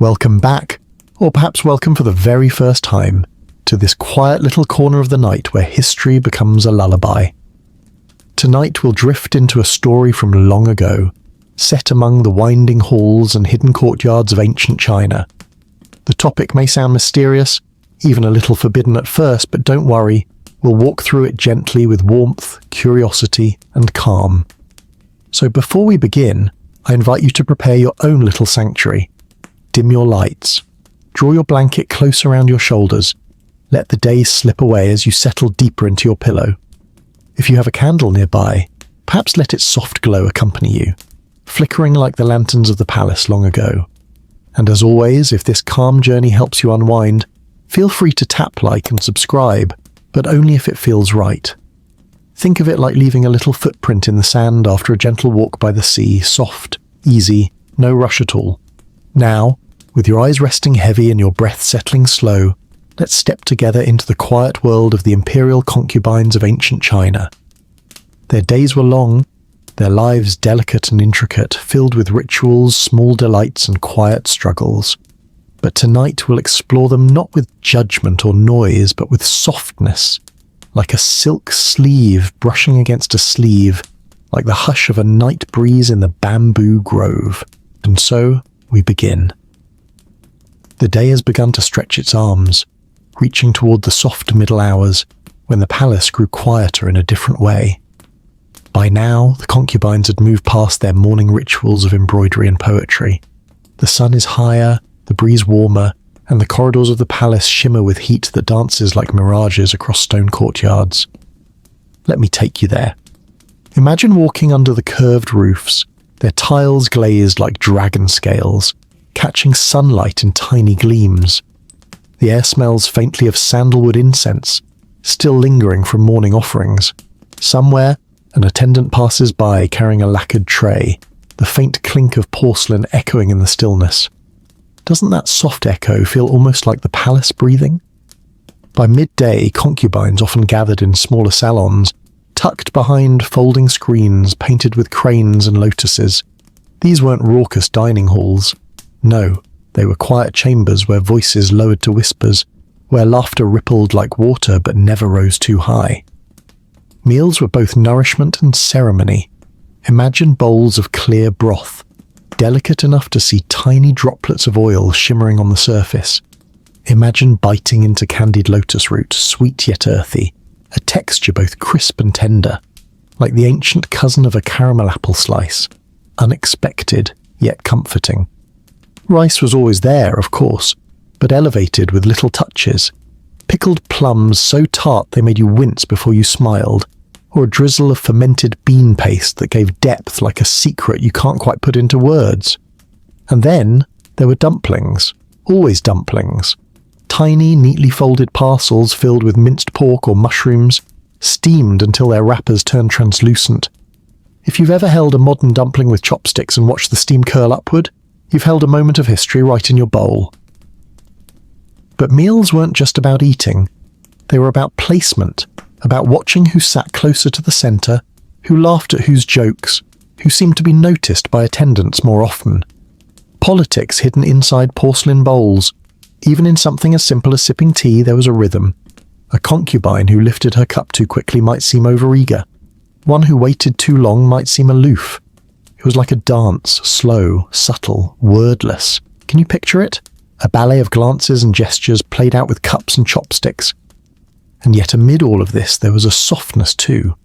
Welcome back, or perhaps welcome for the very first time, to this quiet little corner of the night where history becomes a lullaby. Tonight we'll drift into a story from long ago, set among the winding halls and hidden courtyards of ancient China. The topic may sound mysterious, even a little forbidden at first, but don't worry, we'll walk through it gently with warmth, curiosity, and calm. So before we begin, I invite you to prepare your own little sanctuary. Dim your lights. Draw your blanket close around your shoulders. Let the days slip away as you settle deeper into your pillow. If you have a candle nearby, perhaps let its soft glow accompany you, flickering like the lanterns of the palace long ago. And as always, if this calm journey helps you unwind, feel free to tap like and subscribe, but only if it feels right. Think of it like leaving a little footprint in the sand after a gentle walk by the sea, soft, easy, no rush at all. Now, with your eyes resting heavy and your breath settling slow, let's step together into the quiet world of the imperial concubines of ancient China. Their days were long, their lives delicate and intricate, filled with rituals, small delights, and quiet struggles. But tonight we'll explore them not with judgment or noise, but with softness, like a silk sleeve brushing against a sleeve, like the hush of a night breeze in the bamboo grove. And so we begin. The day has begun to stretch its arms, reaching toward the soft middle hours, when the palace grew quieter in a different way. By now, the concubines had moved past their morning rituals of embroidery and poetry. The sun is higher, the breeze warmer, and the corridors of the palace shimmer with heat that dances like mirages across stone courtyards. Let me take you there. Imagine walking under the curved roofs, their tiles glazed like dragon scales, catching sunlight in tiny gleams. The air smells faintly of sandalwood incense, still lingering from morning offerings. Somewhere, an attendant passes by carrying a lacquered tray, the faint clink of porcelain echoing in the stillness. Doesn't that soft echo feel almost like the palace breathing? By midday, concubines often gathered in smaller salons, tucked behind folding screens painted with cranes and lotuses. These weren't raucous dining halls. No, they were quiet chambers where voices lowered to whispers, where laughter rippled like water but never rose too high. Meals were both nourishment and ceremony. Imagine bowls of clear broth, delicate enough to see tiny droplets of oil shimmering on the surface. Imagine biting into candied lotus root, sweet yet earthy, a texture both crisp and tender, like the ancient cousin of a caramel apple slice, unexpected yet comforting. Rice was always there, of course, but elevated with little touches. Pickled plums so tart they made you wince before you smiled, or a drizzle of fermented bean paste that gave depth like a secret you can't quite put into words. And then there were dumplings, always dumplings. Tiny, neatly folded parcels filled with minced pork or mushrooms, steamed until their wrappers turned translucent. If you've ever held a modern dumpling with chopsticks and watched the steam curl upward, you've held a moment of history right in your bowl. But meals weren't just about eating. They were about placement, about watching who sat closer to the centre, who laughed at whose jokes, who seemed to be noticed by attendants more often. Politics hidden inside porcelain bowls. Even in something as simple as sipping tea, there was a rhythm. A concubine who lifted her cup too quickly might seem overeager. One who waited too long might seem aloof. It was like a dance, slow, subtle, wordless. Can you picture it? A ballet of glances and gestures played out with cups and chopsticks. And yet amid all of this, there was a softness too.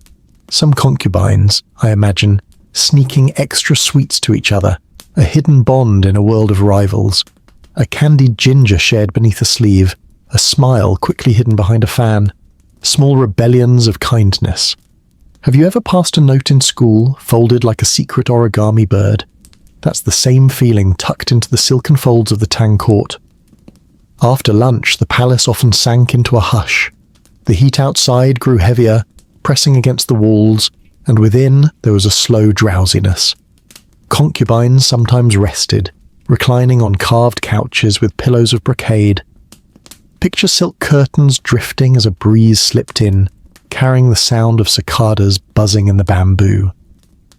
Some concubines, I imagine, sneaking extra sweets to each other, a hidden bond in a world of rivals. A candied ginger shared beneath a sleeve, a smile quickly hidden behind a fan. Small rebellions of kindness. Have you ever passed a note in school, folded like a secret origami bird? That's the same feeling tucked into the silken folds of the Tang court. After lunch, the palace often sank into a hush. The heat outside grew heavier, pressing against the walls, and within there was a slow drowsiness. Concubines sometimes rested, reclining on carved couches with pillows of brocade. Picture silk curtains drifting as a breeze slipped in, carrying the sound of cicadas buzzing in the bamboo.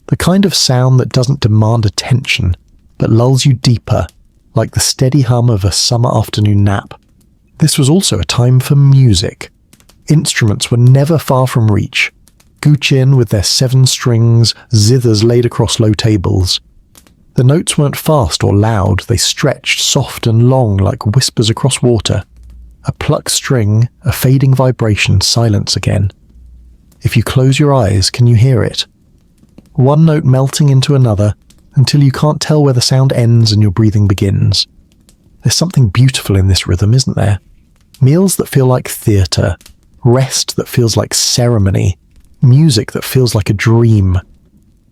The kind of sound that doesn't demand attention, but lulls you deeper, like the steady hum of a summer afternoon nap. This was also a time for music. Instruments were never far from reach. Guqin with their 7 strings, zithers laid across low tables. The notes weren't fast or loud, they stretched soft and long like whispers across water. A plucked string, a fading vibration, silence again. If you close your eyes, can you hear it? One note melting into another until you can't tell where the sound ends and your breathing begins. There's something beautiful in this rhythm, isn't there? Meals that feel like theatre, rest that feels like ceremony, music that feels like a dream.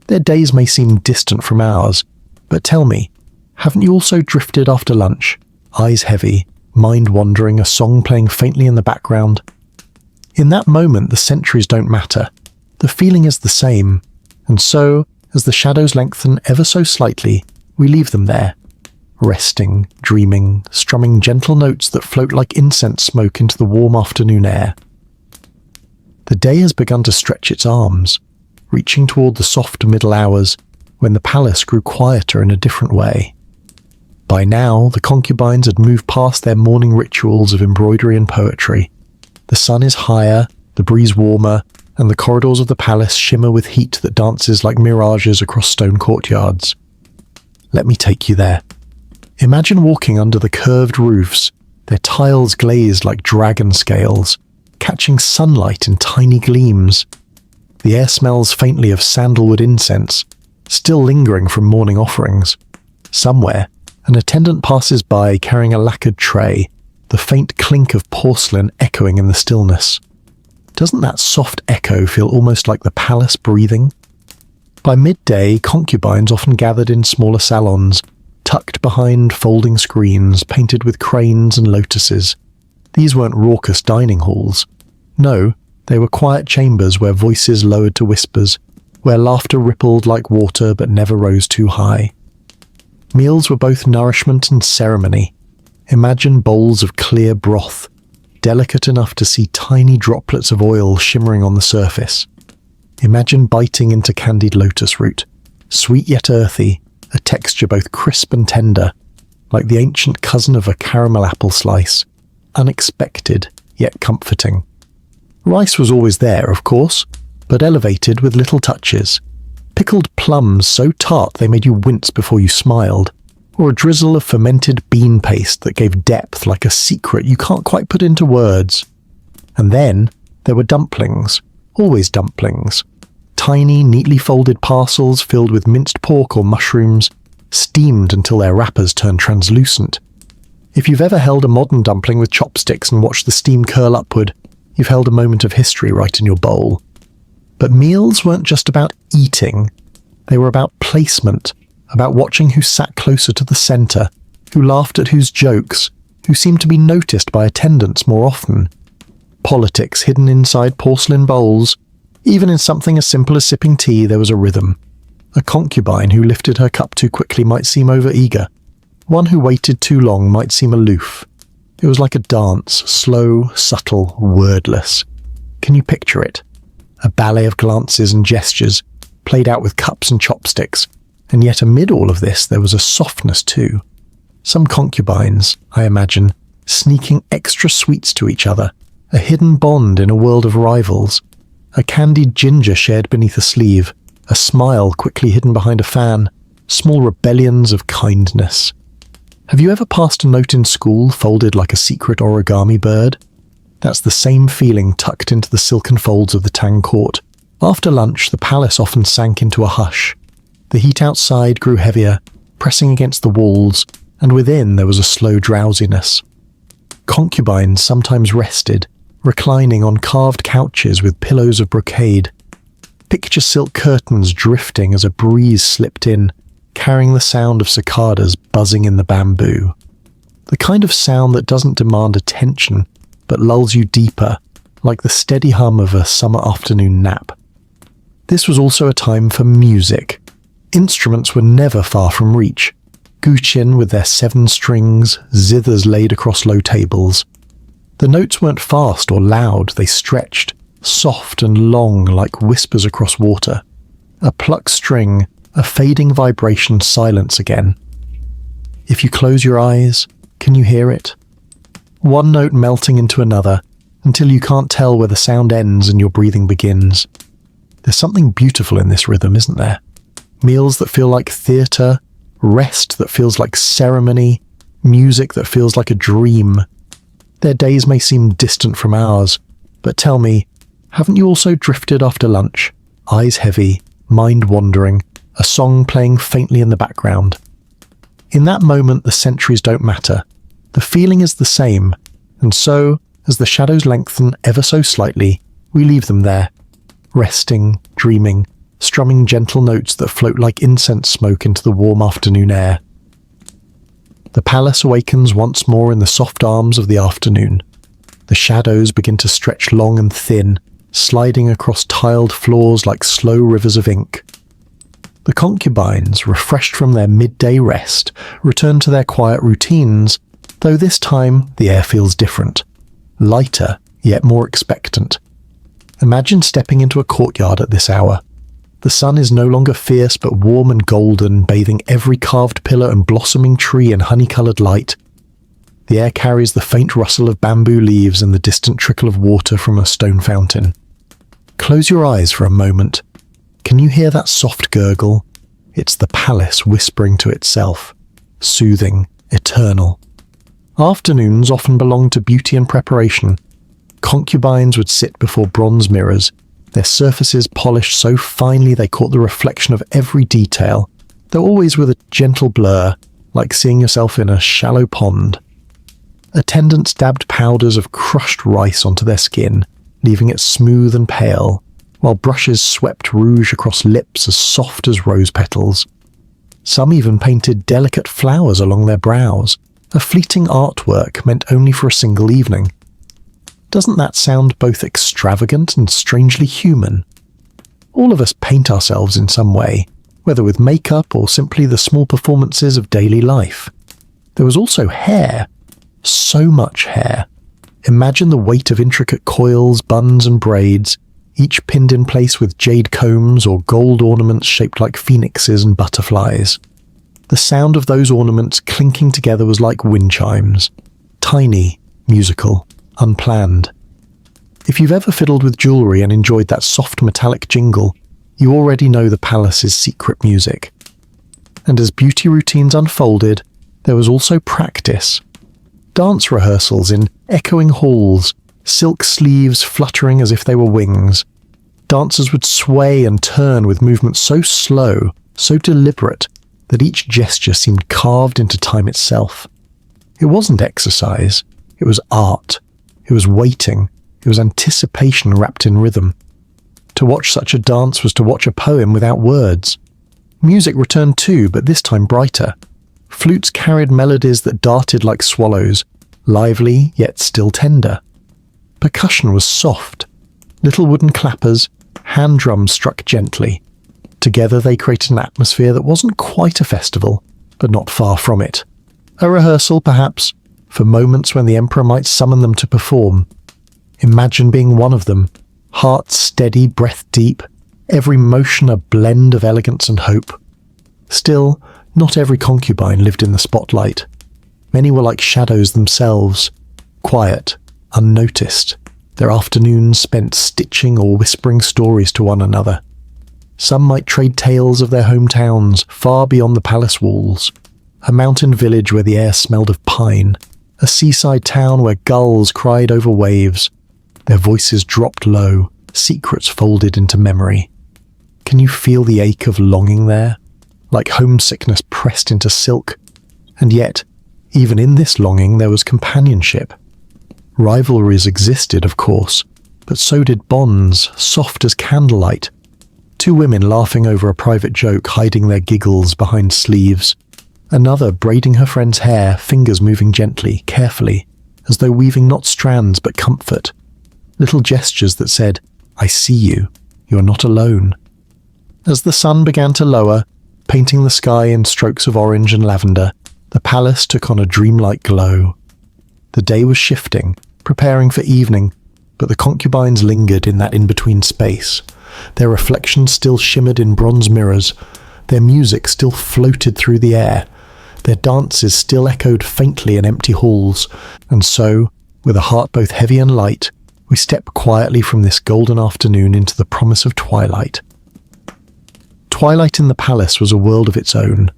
Their days may seem distant from ours, but tell me, haven't you also drifted after lunch, eyes heavy, mind wandering, a song playing faintly in the background? In that moment, the centuries don't matter. The feeling is the same, and so, as the shadows lengthen ever so slightly, we leave them there, resting, dreaming, strumming gentle notes that float like incense smoke into the warm afternoon air. The day has begun to stretch its arms, reaching toward the soft middle hours, when the palace grew quieter in a different way. By now, the concubines had moved past their morning rituals of embroidery and poetry. The sun is higher, the breeze warmer, and the corridors of the palace shimmer with heat that dances like mirages across stone courtyards. Let me take you there. Imagine walking under the curved roofs, their tiles glazed like dragon scales, catching sunlight in tiny gleams. The air smells faintly of sandalwood incense, still lingering from morning offerings. Somewhere, an attendant passes by carrying a lacquered tray, the faint clink of porcelain echoing in the stillness. Doesn't that soft echo feel almost like the palace breathing? By midday, concubines often gathered in smaller salons, tucked behind folding screens painted with cranes and lotuses. These weren't raucous dining halls. No, they were quiet chambers where voices lowered to whispers, where laughter rippled like water but never rose too high. Meals were both nourishment and ceremony. Imagine bowls of clear broth, delicate enough to see tiny droplets of oil shimmering on the surface. Imagine biting into candied lotus root, sweet yet earthy, a texture both crisp and tender, like the ancient cousin of a caramel apple slice, unexpected yet comforting. Rice was always there, of course, but elevated with little touches. Pickled plums so tart they made you wince before you smiled, or a drizzle of fermented bean paste that gave depth like a secret you can't quite put into words. And then there were dumplings, always dumplings. Tiny, neatly folded parcels filled with minced pork or mushrooms, steamed until their wrappers turned translucent. If you've ever held a modern dumpling with chopsticks and watched the steam curl upward, you've held a moment of history right in your bowl. But meals weren't just about eating. They were about placement, about watching who sat closer to the centre, who laughed at whose jokes, who seemed to be noticed by attendants more often. Politics hidden inside porcelain bowls. Even in something as simple as sipping tea, there was a rhythm. A concubine who lifted her cup too quickly might seem over-eager. One who waited too long might seem aloof. It was like a dance, slow, subtle, wordless. Can you picture it? A ballet of glances and gestures, played out with cups and chopsticks, and yet amid all of this there was a softness too. Some concubines, I imagine, sneaking extra sweets to each other, a hidden bond in a world of rivals, a candied ginger shared beneath a sleeve, a smile quickly hidden behind a fan, small rebellions of kindness. Have you ever passed a note in school folded like a secret origami bird? That's the same feeling tucked into the silken folds of the Tang court. After lunch, the palace often sank into a hush. The heat outside grew heavier, pressing against the walls, and within there was a slow drowsiness. Concubines sometimes rested, reclining on carved couches with pillows of brocade. Picture silk curtains drifting as a breeze slipped in, carrying the sound of cicadas buzzing in the bamboo. The kind of sound that doesn't demand attention, but lulls you deeper, like the steady hum of a summer afternoon nap. This was also a time for music. Instruments were never far from reach. Guqin with their 7 strings, zithers laid across low tables. The notes weren't fast or loud, they stretched, soft and long like whispers across water. A plucked string, a fading vibration, silence again. If you close your eyes, can you hear it? One note melting into another, until you can't tell where the sound ends and your breathing begins. There's something beautiful in this rhythm, isn't there? Meals that feel like theatre, rest that feels like ceremony, music that feels like a dream. Their days may seem distant from ours, but tell me, haven't you also drifted after lunch, eyes heavy, mind wandering, a song playing faintly in the background? In that moment, the centuries don't matter. The feeling is the same, and so, as the shadows lengthen ever so slightly, we leave them there, resting, dreaming, strumming gentle notes that float like incense smoke into the warm afternoon air. The palace awakens once more in the soft arms of the afternoon. The shadows begin to stretch long and thin, sliding across tiled floors like slow rivers of ink. The concubines, refreshed from their midday rest, return to their quiet routines, though this time the air feels different, lighter yet more expectant. Imagine stepping into a courtyard at this hour. The sun is no longer fierce but warm and golden, bathing every carved pillar and blossoming tree in honey-coloured light. The air carries the faint rustle of bamboo leaves and the distant trickle of water from a stone fountain. Close your eyes for a moment. Can you hear that soft gurgle? It's the palace whispering to itself, soothing, eternal. Afternoons often belong to beauty and preparation. Concubines would sit before bronze mirrors, their surfaces polished so finely they caught the reflection of every detail, though always with a gentle blur, like seeing yourself in a shallow pond. Attendants dabbed powders of crushed rice onto their skin, leaving it smooth and pale, while brushes swept rouge across lips as soft as rose petals. Some even painted delicate flowers along their brows, a fleeting artwork meant only for a single evening. Doesn't that sound both extravagant and strangely human? All of us paint ourselves in some way, whether with makeup or simply the small performances of daily life. There was also hair. So much hair. Imagine the weight of intricate coils, buns and braids, each pinned in place with jade combs or gold ornaments shaped like phoenixes and butterflies. The sound of those ornaments clinking together was like wind chimes. Tiny, musical, unplanned. If you've ever fiddled with jewellery and enjoyed that soft metallic jingle, you already know the palace's secret music. And as beauty routines unfolded, there was also practice. Dance rehearsals in echoing halls, silk sleeves fluttering as if they were wings. Dancers would sway and turn with movements so slow, so deliberate, that each gesture seemed carved into time itself. It wasn't exercise, it was art. It was waiting. It was anticipation wrapped in rhythm. To watch such a dance was to watch a poem without words. Music returned too, but this time brighter. Flutes carried melodies that darted like swallows, lively yet still tender. Percussion was soft. Little wooden clappers, hand drums struck gently. Together they created an atmosphere that wasn't quite a festival, but not far from it. A rehearsal, perhaps, for moments when the emperor might summon them to perform. Imagine being one of them, heart steady, breath deep, every motion a blend of elegance and hope. Still, not every concubine lived in the spotlight. Many were like shadows themselves, quiet, unnoticed, their afternoons spent stitching or whispering stories to one another. Some might trade tales of their hometowns far beyond the palace walls, a mountain village where the air smelled of pine, a seaside town where gulls cried over waves, their voices dropped low, secrets folded into memory. Can you feel the ache of longing there, like homesickness pressed into silk? And yet, even in this longing there was companionship. Rivalries existed, of course, but so did bonds, soft as candlelight. Two women laughing over a private joke, hiding their giggles behind sleeves. Another braiding her friend's hair, fingers moving gently, carefully, as though weaving not strands but comfort. Little gestures that said, "I see you, you're not alone." As the sun began to lower, painting the sky in strokes of orange and lavender, the palace took on a dreamlike glow. The day was shifting, preparing for evening, but the concubines lingered in that in-between space. Their reflections still shimmered in bronze mirrors, their music still floated through the air. Their dances still echoed faintly in empty halls, and so, with a heart both heavy and light, we step quietly from this golden afternoon into the promise of twilight. Twilight in the palace was a world of its own.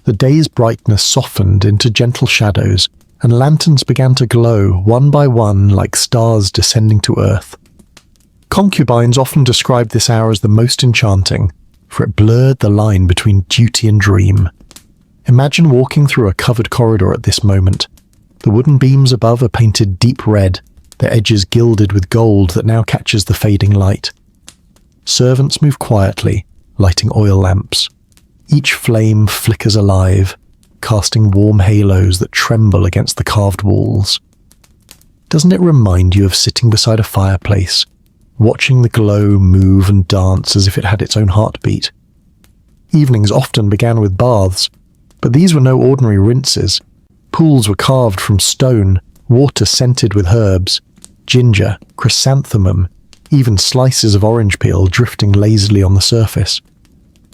The day's brightness softened into gentle shadows, and lanterns began to glow one by one like stars descending to earth. Concubines often described this hour as the most enchanting, for it blurred the line between duty and dream. Imagine walking through a covered corridor at this moment. The wooden beams above are painted deep red, their edges gilded with gold that now catches the fading light. Servants move quietly, lighting oil lamps. Each flame flickers alive, casting warm halos that tremble against the carved walls. Doesn't it remind you of sitting beside a fireplace, watching the glow move and dance as if it had its own heartbeat? Evenings often began with baths, but these were no ordinary rinses. Pools were carved from stone, water scented with herbs, ginger, chrysanthemum, even slices of orange peel drifting lazily on the surface.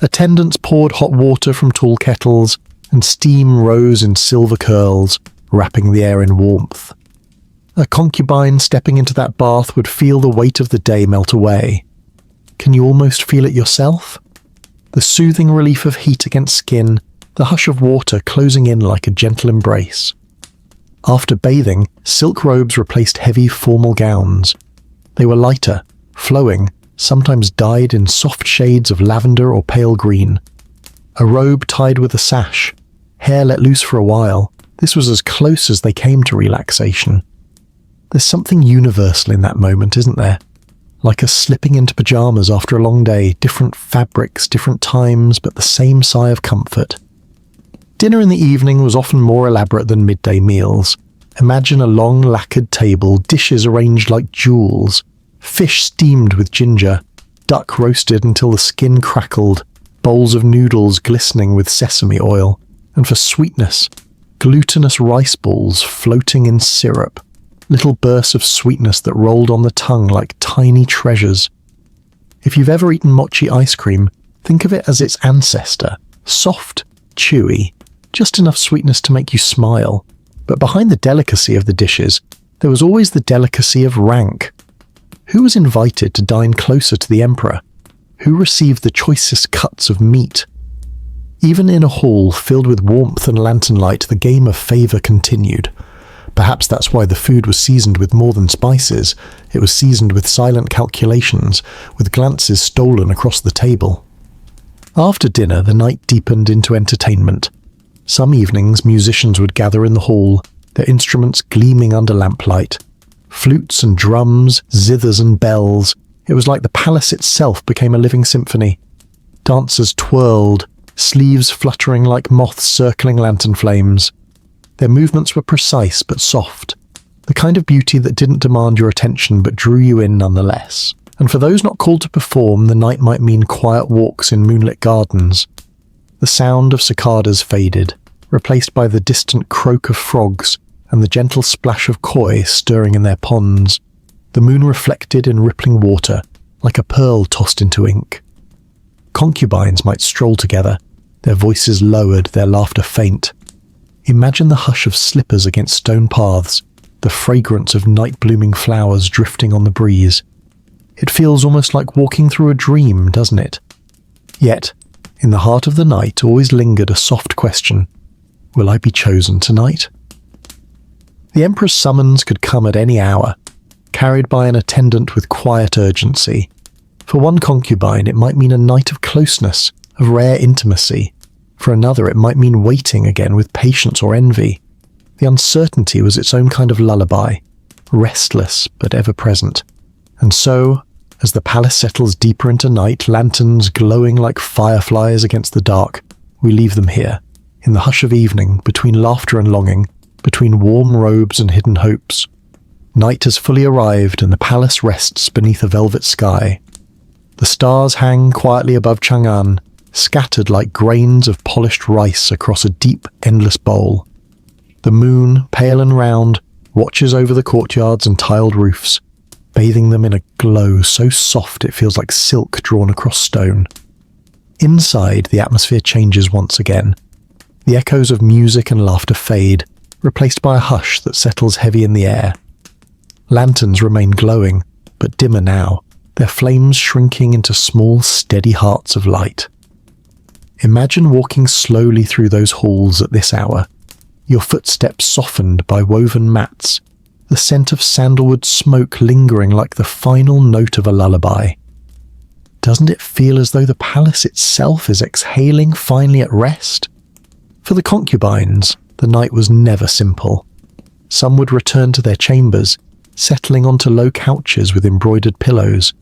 Attendants poured hot water from tall kettles, and steam rose in silver curls, wrapping the air in warmth. A concubine stepping into that bath would feel the weight of the day melt away. Can you almost feel it yourself? The soothing relief of heat against skin, the hush of water closing in like a gentle embrace. After bathing, silk robes replaced heavy formal gowns. They were lighter, flowing, sometimes dyed in soft shades of lavender or pale green. A robe tied with a sash, hair let loose for a while. This was as close as they came to relaxation. There's something universal in that moment, isn't there? Like us slipping into pajamas after a long day, different fabrics, different times, but the same sigh of comfort. Dinner in the evening was often more elaborate than midday meals. Imagine a long lacquered table, dishes arranged like jewels, fish steamed with ginger, duck roasted until the skin crackled, bowls of noodles glistening with sesame oil, and for sweetness, glutinous rice balls floating in syrup, little bursts of sweetness that rolled on the tongue like tiny treasures. If you've ever eaten mochi ice cream, think of it as its ancestor, soft, chewy, just enough sweetness to make you smile. But behind the delicacy of the dishes, there was always the delicacy of rank. Who was invited to dine closer to the emperor? Who received the choicest cuts of meat? Even in a hall filled with warmth and lantern light, the game of favour continued. Perhaps that's why the food was seasoned with more than spices. It was seasoned with silent calculations, with glances stolen across the table. After dinner, the night deepened into entertainment. Some evenings, musicians would gather in the hall, their instruments gleaming under lamplight. Flutes and drums, zithers and bells. It was like the palace itself became a living symphony. Dancers twirled, sleeves fluttering like moths circling lantern flames. Their movements were precise but soft, the kind of beauty that didn't demand your attention but drew you in nonetheless. And for those not called to perform, the night might mean quiet walks in moonlit gardens. The sound of cicadas faded, replaced by the distant croak of frogs and the gentle splash of koi stirring in their ponds. The moon reflected in rippling water, like a pearl tossed into ink. Concubines might stroll together, their voices lowered, their laughter faint. Imagine the hush of slippers against stone paths, the fragrance of night-blooming flowers drifting on the breeze. It feels almost like walking through a dream, doesn't it? Yet, in the heart of the night always lingered a soft question. Will I be chosen tonight? The emperor's summons could come at any hour, carried by an attendant with quiet urgency. For one concubine, it might mean a night of closeness, of rare intimacy. For another, it might mean waiting again with patience or envy. The uncertainty was its own kind of lullaby, restless but ever present. And so, as the palace settles deeper into night, lanterns glowing like fireflies against the dark, we leave them here, in the hush of evening, between laughter and longing, between warm robes and hidden hopes. Night has fully arrived and the palace rests beneath a velvet sky. The stars hang quietly above Chang'an, scattered like grains of polished rice across a deep, endless bowl. The moon, pale and round, watches over the courtyards and tiled roofs, bathing them in a glow so soft it feels like silk drawn across stone. Inside, the atmosphere changes once again. The echoes of music and laughter fade, replaced by a hush that settles heavy in the air. Lanterns remain glowing, but dimmer now, their flames shrinking into small, steady hearts of light. Imagine walking slowly through those halls at this hour, your footsteps softened by woven mats, the scent of sandalwood smoke lingering like the final note of a lullaby. Doesn't it feel as though the palace itself is exhaling finally at rest? For the concubines, the night was never simple. Some would return to their chambers, settling onto low couches with embroidered pillows.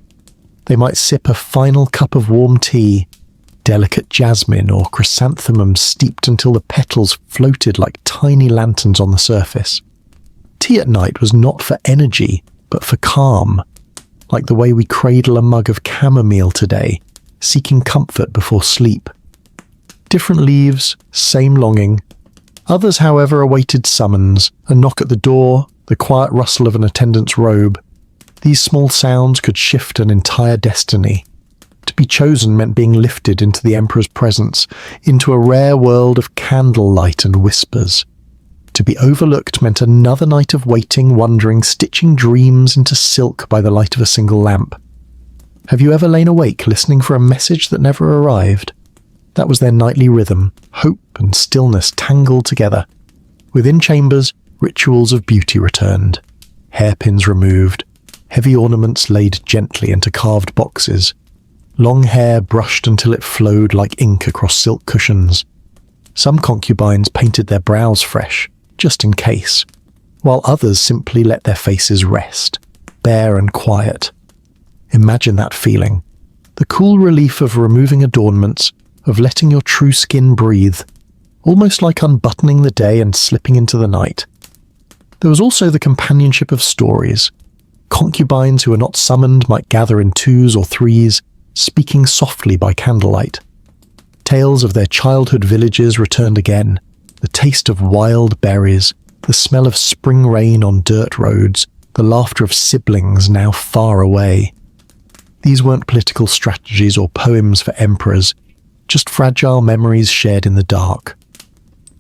They might sip a final cup of warm tea, delicate jasmine or chrysanthemum steeped until the petals floated like tiny lanterns on the surface. Tea at night was not for energy, but for calm, like the way we cradle a mug of chamomile today, seeking comfort before sleep. Different leaves, same longing. Others, however, awaited summons, a knock at the door, the quiet rustle of an attendant's robe. These small sounds could shift an entire destiny. To be chosen meant being lifted into the Emperor's presence, into a rare world of candlelight and whispers. To be overlooked meant another night of waiting, wondering, stitching dreams into silk by the light of a single lamp. Have you ever lain awake listening for a message that never arrived? That was their nightly rhythm, hope and stillness tangled together. Within chambers, rituals of beauty returned. Hairpins removed, heavy ornaments laid gently into carved boxes. Long hair brushed until it flowed like ink across silk cushions. Some concubines painted their brows fresh, just in case, while others simply let their faces rest, bare and quiet. Imagine that feeling. The cool relief of removing adornments, of letting your true skin breathe, almost like unbuttoning the day and slipping into the night. There was also the companionship of stories. Concubines who were not summoned might gather in twos or threes, speaking softly by candlelight. Tales of their childhood villages returned again, the taste of wild berries, the smell of spring rain on dirt roads, the laughter of siblings now far away. These weren't political strategies or poems for emperors, just fragile memories shared in the dark.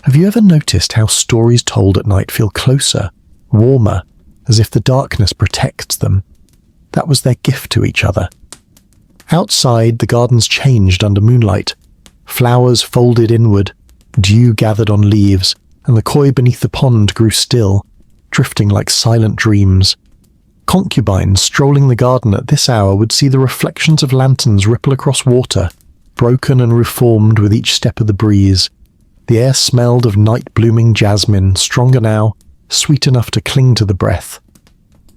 Have you ever noticed how stories told at night feel closer, warmer, as if the darkness protects them? That was their gift to each other. Outside, the gardens changed under moonlight. Flowers folded inward, dew gathered on leaves, and the koi beneath the pond grew still, drifting like silent dreams. Concubines strolling the garden at this hour would see the reflections of lanterns ripple across water, broken and reformed with each step of the breeze. The air smelled of night-blooming jasmine, stronger now, sweet enough to cling to the breath.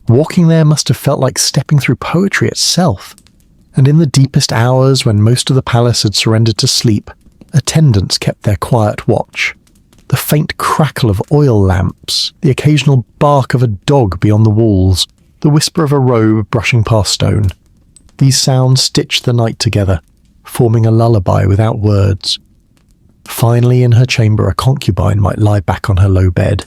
Walking there must have felt like stepping through poetry itself. And in the deepest hours, when most of the palace had surrendered to sleep, attendants kept their quiet watch. The faint crackle of oil lamps, the occasional bark of a dog beyond the walls, the whisper of a robe brushing past stone. These sounds stitched the night together, forming a lullaby without words. Finally, in her chamber, a concubine might lie back on her low bed.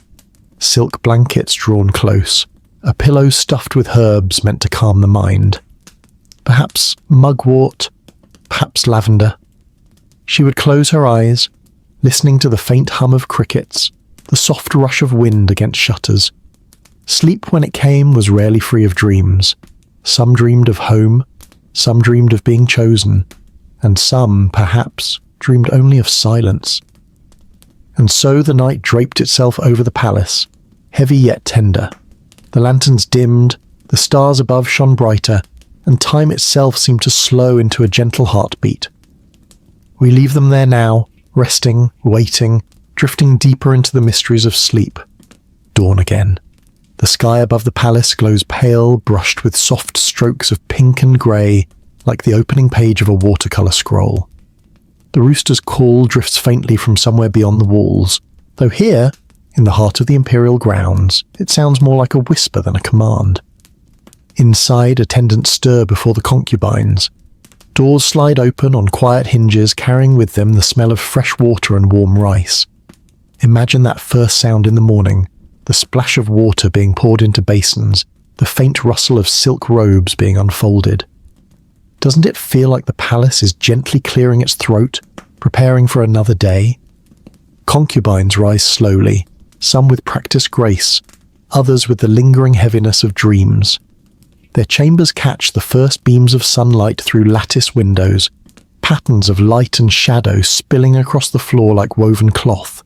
Silk blankets drawn close, a pillow stuffed with herbs meant to calm the mind. Perhaps mugwort, perhaps lavender. She would close her eyes, listening to the faint hum of crickets, the soft rush of wind against shutters. Sleep, when it came, was rarely free of dreams. Some dreamed of home, some dreamed of being chosen, and some, perhaps, dreamed only of silence. And so the night draped itself over the palace, heavy yet tender. The lanterns dimmed, the stars above shone brighter, and time itself seemed to slow into a gentle heartbeat. We leave them there now, resting, waiting, drifting deeper into the mysteries of sleep. Dawn again. The sky above the palace glows pale, brushed with soft strokes of pink and grey, like the opening page of a watercolour scroll. The rooster's call drifts faintly from somewhere beyond the walls, though here, in the heart of the imperial grounds, it sounds more like a whisper than a command. Inside, attendants stir before the concubines. Doors slide open on quiet hinges, carrying with them the smell of fresh water and warm rice. Imagine that first sound in the morning, the splash of water being poured into basins, the faint rustle of silk robes being unfolded. Doesn't it feel like the palace is gently clearing its throat, preparing for another day? Concubines rise slowly, some with practiced grace, others with the lingering heaviness of dreams. Their chambers catch the first beams of sunlight through lattice windows, patterns of light and shadow spilling across the floor like woven cloth.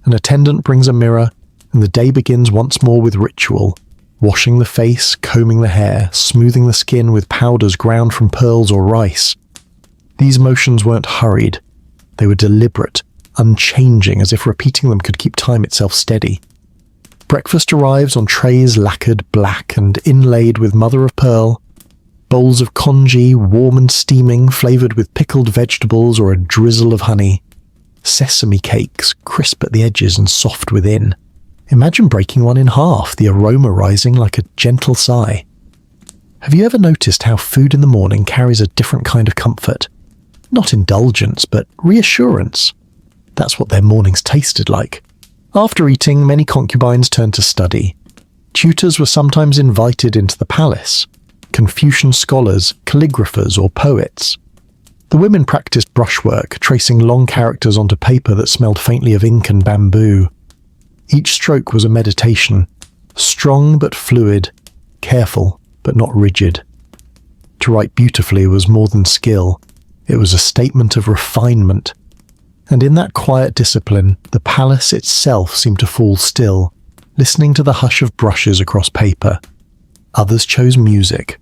An attendant brings a mirror, and the day begins once more with ritual, washing the face, combing the hair, smoothing the skin with powders ground from pearls or rice. These motions weren't hurried. They were deliberate, unchanging, as if repeating them could keep time itself steady. Breakfast arrives on trays lacquered black and inlaid with mother-of-pearl, bowls of congee, warm and steaming, flavoured with pickled vegetables or a drizzle of honey. Sesame cakes, crisp at the edges and soft within. Imagine breaking one in half, the aroma rising like a gentle sigh. Have you ever noticed how food in the morning carries a different kind of comfort? Not indulgence, but reassurance. That's what their mornings tasted like. After eating, many concubines turned to study. Tutors were sometimes invited into the palace. Confucian scholars, calligraphers, or poets. The women practiced brushwork, tracing long characters onto paper that smelled faintly of ink and bamboo. Each stroke was a meditation, strong but fluid, careful but not rigid. To write beautifully was more than skill. It was a statement of refinement. And in that quiet discipline, the palace itself seemed to fall still, listening to the hush of brushes across paper. Others chose music.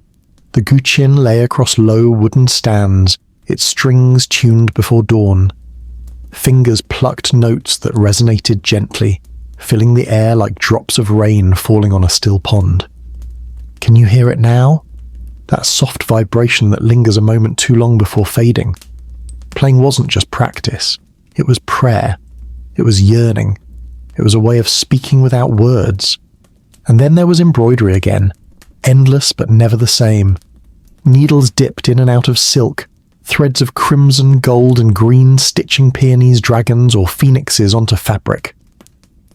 The guqin lay across low wooden stands, its strings tuned before dawn. Fingers plucked notes that resonated gently, filling the air like drops of rain falling on a still pond. Can you hear it now? That soft vibration that lingers a moment too long before fading. Playing wasn't just practice. It was prayer. It was yearning. It was a way of speaking without words. And then there was embroidery again, endless but never the same. Needles dipped in and out of silk, threads of crimson, gold and green stitching peonies, dragons or phoenixes onto fabric.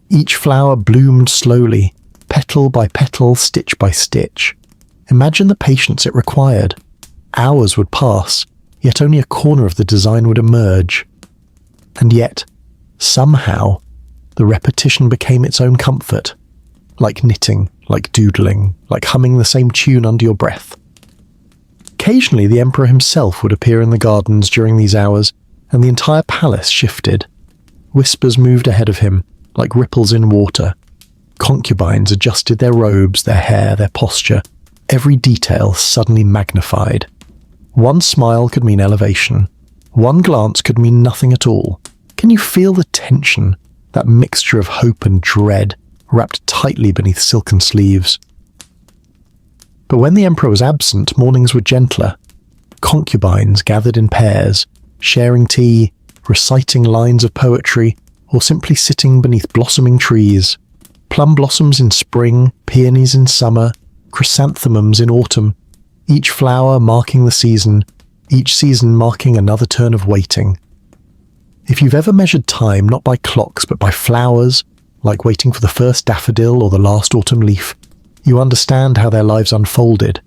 Each flower bloomed slowly, petal by petal, stitch by stitch. Imagine the patience it required. Hours would pass, yet only a corner of the design would emerge. And yet, somehow, the repetition became its own comfort. Like knitting, like doodling, like humming the same tune under your breath. Occasionally, the emperor himself would appear in the gardens during these hours, and the entire palace shifted. Whispers moved ahead of him, like ripples in water. Concubines adjusted their robes, their hair, their posture, every detail suddenly magnified. One smile could mean elevation. One glance could mean nothing at all. Can you feel the tension, that mixture of hope and dread, wrapped tightly beneath silken sleeves? But when the emperor was absent, mornings were gentler. Concubines gathered in pairs, sharing tea, reciting lines of poetry, or simply sitting beneath blossoming trees. Plum blossoms in spring, peonies in summer, chrysanthemums in autumn, each flower marking the season, each season marking another turn of waiting. If you've ever measured time not by clocks but by flowers, like waiting for the first daffodil or the last autumn leaf, you understand how their lives unfolded.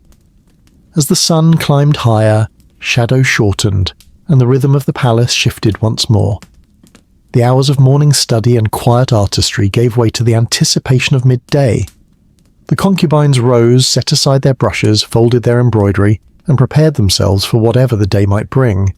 As the sun climbed higher, shadows shortened, and the rhythm of the palace shifted once more. The hours of morning study and quiet artistry gave way to the anticipation of midday. The concubines rose, set aside their brushes, folded their embroidery, and prepared themselves for whatever the day might bring.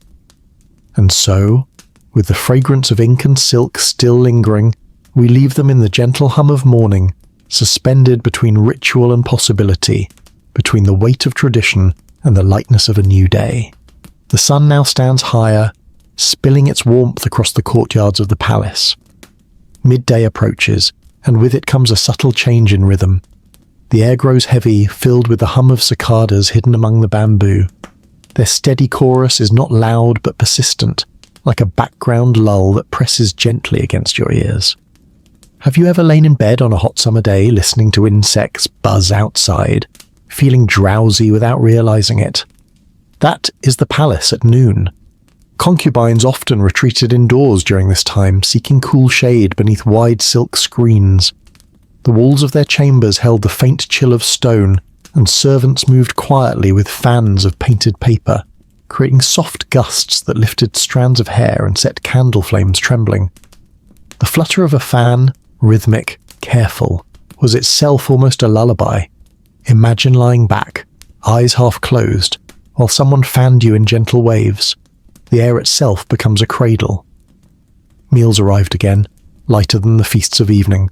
And so, with the fragrance of ink and silk still lingering, we leave them in the gentle hum of morning, suspended between ritual and possibility, between the weight of tradition and the lightness of a new day. The sun now stands higher, spilling its warmth across the courtyards of the palace. Midday approaches, and with it comes a subtle change in rhythm. The air grows heavy, filled with the hum of cicadas hidden among the bamboo. Their steady chorus is not loud but persistent, like a background lull that presses gently against your ears. Have you ever lain in bed on a hot summer day listening to insects buzz outside, feeling drowsy without realizing it? That is the palace at noon. Concubines often retreated indoors during this time, seeking cool shade beneath wide silk screens. The walls of their chambers held the faint chill of stone, and servants moved quietly with fans of painted paper, creating soft gusts that lifted strands of hair and set candle flames trembling. The flutter of a fan, rhythmic, careful, was itself almost a lullaby. Imagine lying back, eyes half closed, while someone fanned you in gentle waves. The air itself becomes a cradle. Meals arrived again, lighter than the feasts of evening.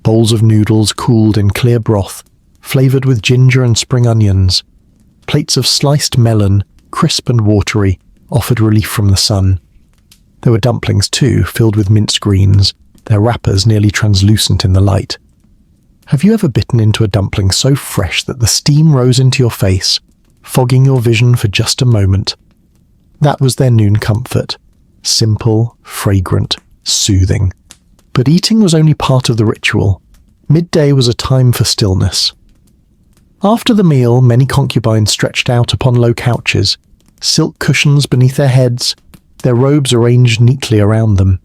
Bowls of noodles cooled in clear broth, flavoured with ginger and spring onions. Plates of sliced melon, crisp and watery, offered relief from the sun. There were dumplings too, filled with minced greens, their wrappers nearly translucent in the light. Have you ever bitten into a dumpling so fresh that the steam rose into your face, fogging your vision for just a moment? That was their noon comfort. Simple, fragrant, soothing. But eating was only part of the ritual. Midday was a time for stillness. After the meal, many concubines stretched out upon low couches, silk cushions beneath their heads, their robes arranged neatly around them.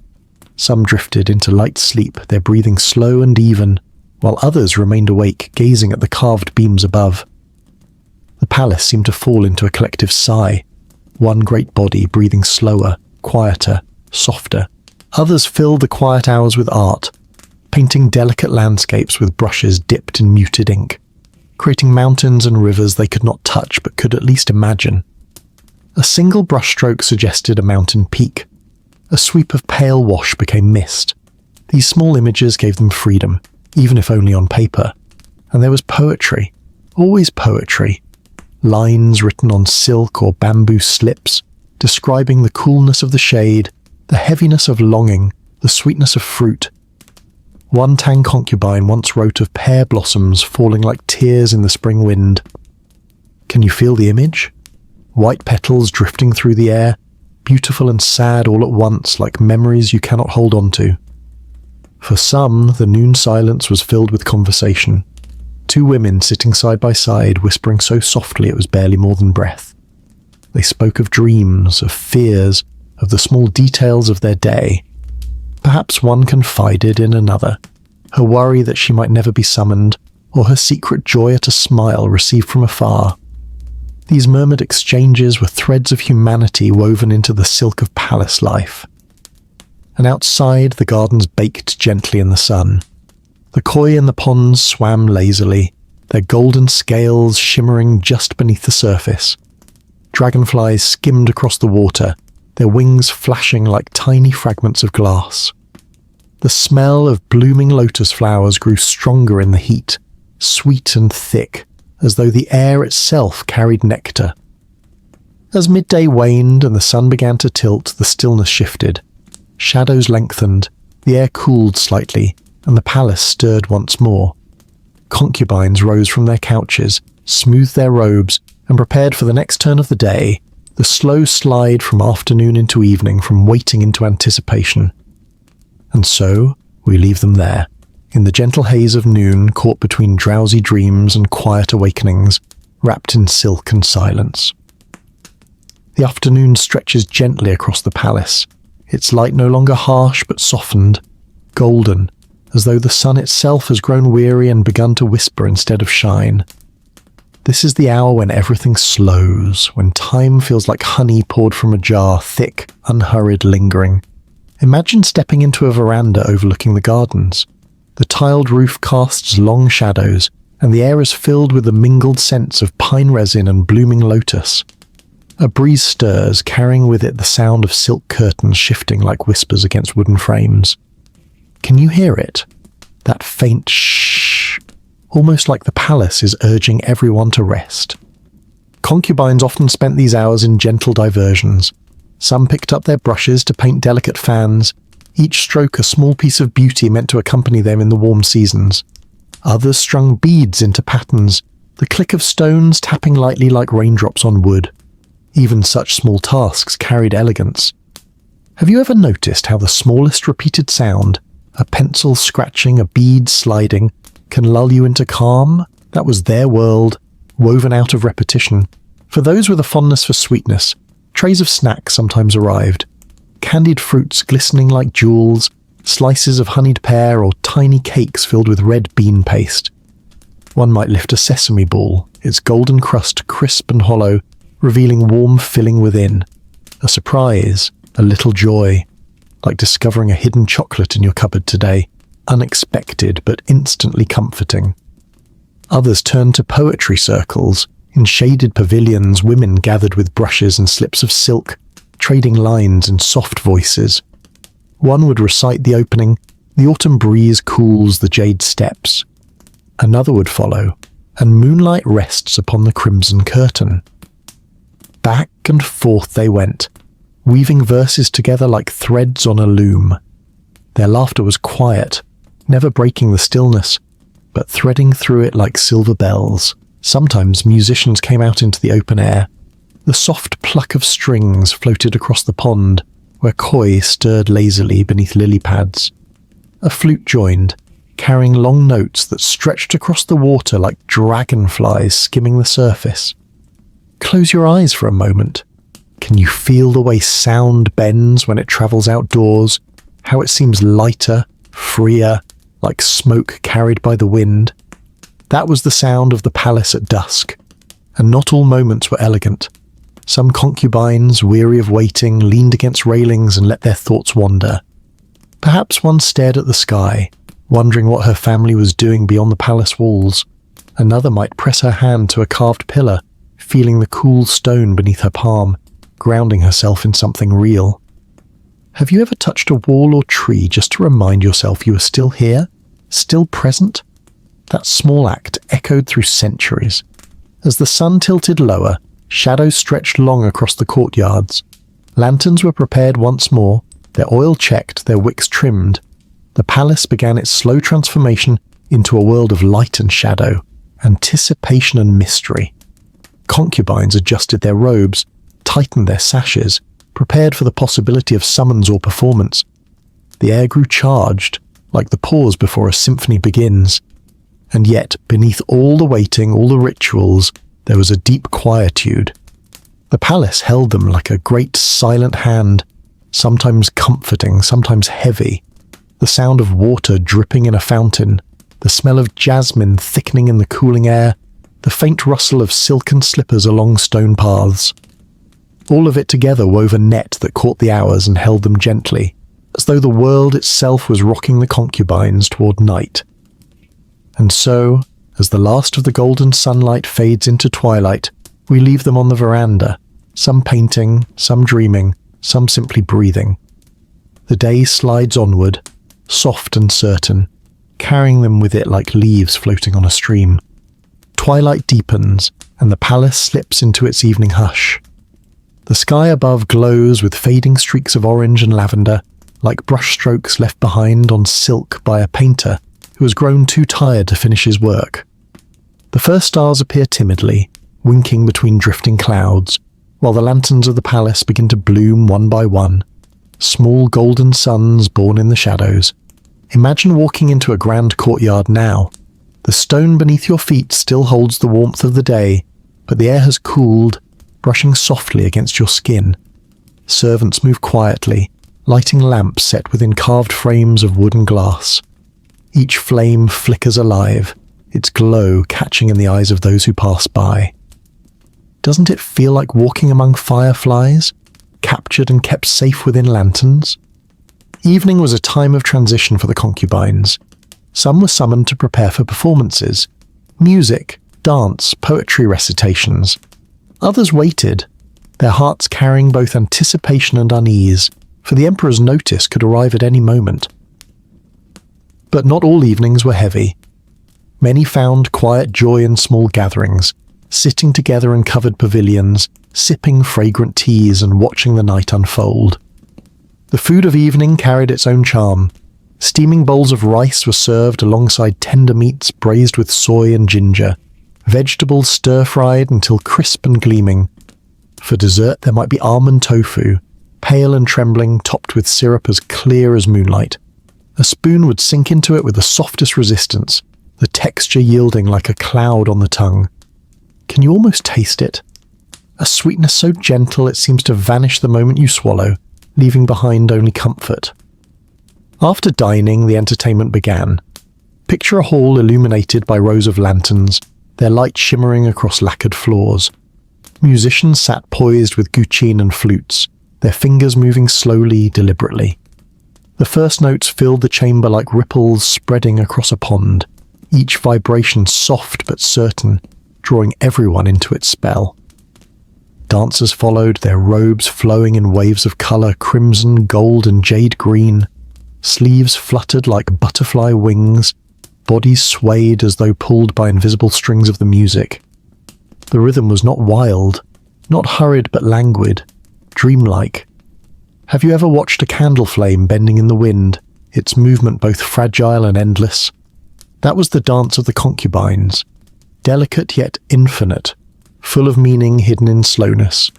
Some drifted into light sleep, their breathing slow and even, while others remained awake, gazing at the carved beams above. The palace seemed to fall into a collective sigh, one great body breathing slower, quieter, softer. Others filled the quiet hours with art, painting delicate landscapes with brushes dipped in muted ink, creating mountains and rivers they could not touch but could at least imagine. A single brushstroke suggested a mountain peak. A sweep of pale wash became mist. These small images gave them freedom, even if only on paper. And there was poetry, always poetry. Lines written on silk or bamboo slips, describing the coolness of the shade, the heaviness of longing, the sweetness of fruit. One Tang concubine once wrote of pear blossoms falling like tears in the spring wind. Can you feel the image? White petals drifting through the air, beautiful and sad all at once, like memories you cannot hold on to. For some, the noon silence was filled with conversation. Two women sitting side by side, whispering so softly it was barely more than breath. They spoke of dreams, of fears, of the small details of their day. Perhaps one confided in another, her worry that she might never be summoned, or her secret joy at a smile received from afar. These murmured exchanges were threads of humanity woven into the silk of palace life. And outside, the gardens baked gently in the sun. The koi in the ponds swam lazily, their golden scales shimmering just beneath the surface. Dragonflies skimmed across the water, their wings flashing like tiny fragments of glass. The smell of blooming lotus flowers grew stronger in the heat, sweet and thick, as though the air itself carried nectar. As midday waned and the sun began to tilt, the stillness shifted. Shadows lengthened, the air cooled slightly, and the palace stirred once more. Concubines rose from their couches, smoothed their robes, and prepared for the next turn of the day, the slow slide from afternoon into evening, from waiting into anticipation. And so, we leave them there, in the gentle haze of noon, caught between drowsy dreams and quiet awakenings, wrapped in silk and silence. The afternoon stretches gently across the palace, its light no longer harsh but softened, golden, as though the sun itself has grown weary and begun to whisper instead of shine. This is the hour when everything slows, when time feels like honey poured from a jar, thick, unhurried, lingering. Imagine stepping into a veranda overlooking the gardens. The tiled roof casts long shadows, and the air is filled with the mingled scents of pine resin and blooming lotus. A breeze stirs, carrying with it the sound of silk curtains shifting like whispers against wooden frames. Can you hear it? That faint shh, almost like the palace is urging everyone to rest. Concubines often spent these hours in gentle diversions. Some picked up their brushes to paint delicate fans, each stroke a small piece of beauty meant to accompany them in the warm seasons. Others strung beads into patterns, the click of stones tapping lightly like raindrops on wood. Even such small tasks carried elegance. Have you ever noticed how the smallest repeated sound, a pencil scratching, a bead sliding, can lull you into calm? That was their world, woven out of repetition. For those with a fondness for sweetness, trays of snacks sometimes arrived. Candied fruits glistening like jewels, slices of honeyed pear, or tiny cakes filled with red bean paste. One might lift a sesame ball, its golden crust crisp and hollow, revealing warm filling within. A surprise, a little joy. like discovering a hidden chocolate in your cupboard today, unexpected but instantly comforting. Others turned to poetry circles. In shaded pavilions, women gathered with brushes and slips of silk, trading lines in soft voices. One would recite the opening, "The autumn breeze cools the jade steps." Another would follow, "And moonlight rests upon the crimson curtain." Back and forth they went, weaving verses together like threads on a loom. Their laughter was quiet, never breaking the stillness, but threading through it like silver bells. Sometimes musicians came out into the open air. The soft pluck of strings floated across the pond, where koi stirred lazily beneath lily pads. A flute joined, carrying long notes that stretched across the water like dragonflies skimming the surface. Close your eyes for a moment. Can you feel the way sound bends when it travels outdoors? How it seems lighter, freer, like smoke carried by the wind? That was the sound of the palace at dusk. And not all moments were elegant. Some concubines, weary of waiting, leaned against railings and let their thoughts wander. Perhaps one stared at the sky, wondering what her family was doing beyond the palace walls. Another might press her hand to a carved pillar, feeling the cool stone beneath her palm, grounding herself in something real. Have you ever touched a wall or tree just to remind yourself you are still here, still present? That small act echoed through centuries. As the sun tilted lower, shadows stretched long across the courtyards. Lanterns were prepared once more, their oil checked, their wicks trimmed. The palace began its slow transformation into a world of light and shadow, anticipation and mystery. Concubines adjusted their robes, tightened their sashes, prepared for the possibility of summons or performance. The air grew charged, like the pause before a symphony begins. And yet, beneath all the waiting, all the rituals, there was a deep quietude. The palace held them like a great silent hand, sometimes comforting, sometimes heavy. The sound of water dripping in a fountain, the smell of jasmine thickening in the cooling air, the faint rustle of silken slippers along stone paths. All of it together wove a net that caught the hours and held them gently, as though the world itself was rocking the concubines toward night. And so, as the last of the golden sunlight fades into twilight, we leave them on the veranda, some painting, some dreaming, some simply breathing. The day slides onward, soft and certain, carrying them with it like leaves floating on a stream. Twilight deepens, and the palace slips into its evening hush. The sky above glows with fading streaks of orange and lavender, like brushstrokes left behind on silk by a painter who has grown too tired to finish his work. The first stars appear timidly, winking between drifting clouds, while the lanterns of the palace begin to bloom one by one, small golden suns born in the shadows. Imagine walking into a grand courtyard now. The stone beneath your feet still holds the warmth of the day, but the air has cooled, brushing softly against your skin. Servants move quietly, lighting lamps set within carved frames of wood and glass. Each flame flickers alive, its glow catching in the eyes of those who pass by. Doesn't it feel like walking among fireflies, captured and kept safe within lanterns? Evening was a time of transition for the concubines. Some were summoned to prepare for performances, music, dance, poetry recitations. Others waited, their hearts carrying both anticipation and unease, for the emperor's notice could arrive at any moment. But not all evenings were heavy. Many found quiet joy in small gatherings, sitting together in covered pavilions, sipping fragrant teas and watching the night unfold. The food of evening carried its own charm. Steaming bowls of rice were served alongside tender meats braised with soy and ginger, vegetables stir-fried until crisp and gleaming. For dessert there might be almond tofu, pale and trembling, topped with syrup as clear as moonlight. A spoon would sink into it with the softest resistance, the texture yielding like a cloud on the tongue. Can you almost taste it? A sweetness so gentle it seems to vanish the moment you swallow, leaving behind only comfort. After dining, the entertainment began. Picture a hall illuminated by rows of lanterns, their light shimmering across lacquered floors. Musicians sat poised with guqin and flutes, their fingers moving slowly, deliberately. The first notes filled the chamber like ripples spreading across a pond, each vibration soft but certain, drawing everyone into its spell. Dancers followed, their robes flowing in waves of colour, crimson, gold and jade green. Sleeves fluttered like butterfly wings, bodies swayed as though pulled by invisible strings of the music. The rhythm was not wild, not hurried but languid, dreamlike. Have you ever watched a candle flame bending in the wind, its movement both fragile and endless? That was the dance of the concubines, delicate yet infinite, full of meaning hidden in slowness.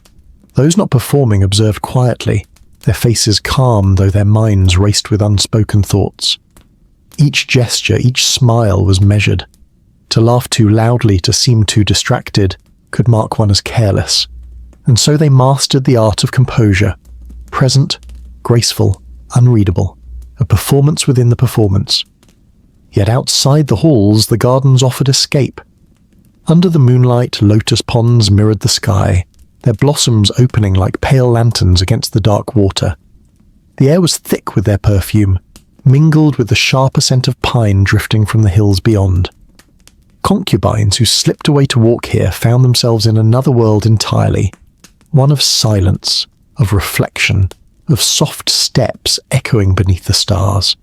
Those not performing observed quietly, their faces calm though their minds raced with unspoken thoughts. Each gesture, each smile was measured. To laugh too loudly, to seem too distracted, could mark one as careless. And so they mastered the art of composure, present, graceful, unreadable, a performance within the performance. Yet outside the halls, the gardens offered escape. Under the moonlight, lotus ponds mirrored the sky, their blossoms opening like pale lanterns against the dark water. The air was thick with their perfume, mingled with the sharper scent of pine drifting from the hills beyond. Concubines who slipped away to walk here found themselves in another world entirely, one of silence, of reflection, of soft steps echoing beneath the stars.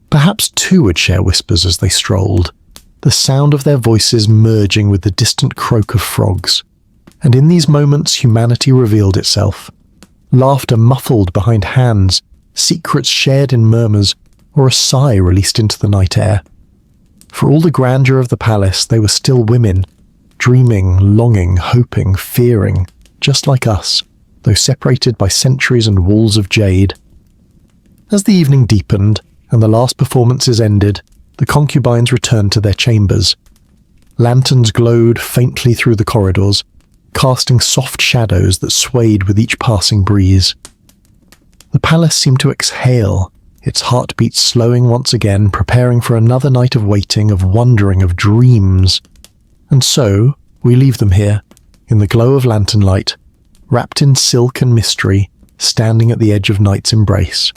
Perhaps two would share whispers as they strolled, the sound of their voices merging with the distant croak of frogs. And in these moments humanity revealed itself. Laughter muffled behind hands, secrets shared in murmurs, or a sigh released into the night air. For all the grandeur of the palace, they were still women, dreaming, longing, hoping, fearing, just like us, though separated by centuries and walls of jade. As the evening deepened, and the last performances ended, the concubines returned to their chambers. Lanterns glowed faintly through the corridors, casting soft shadows that swayed with each passing breeze. The palace seemed to exhale, its heartbeat slowing once again, preparing for another night of waiting, of wondering, of dreams. And so, we leave them here, in the glow of lantern light, wrapped in silk and mystery, standing at the edge of night's embrace.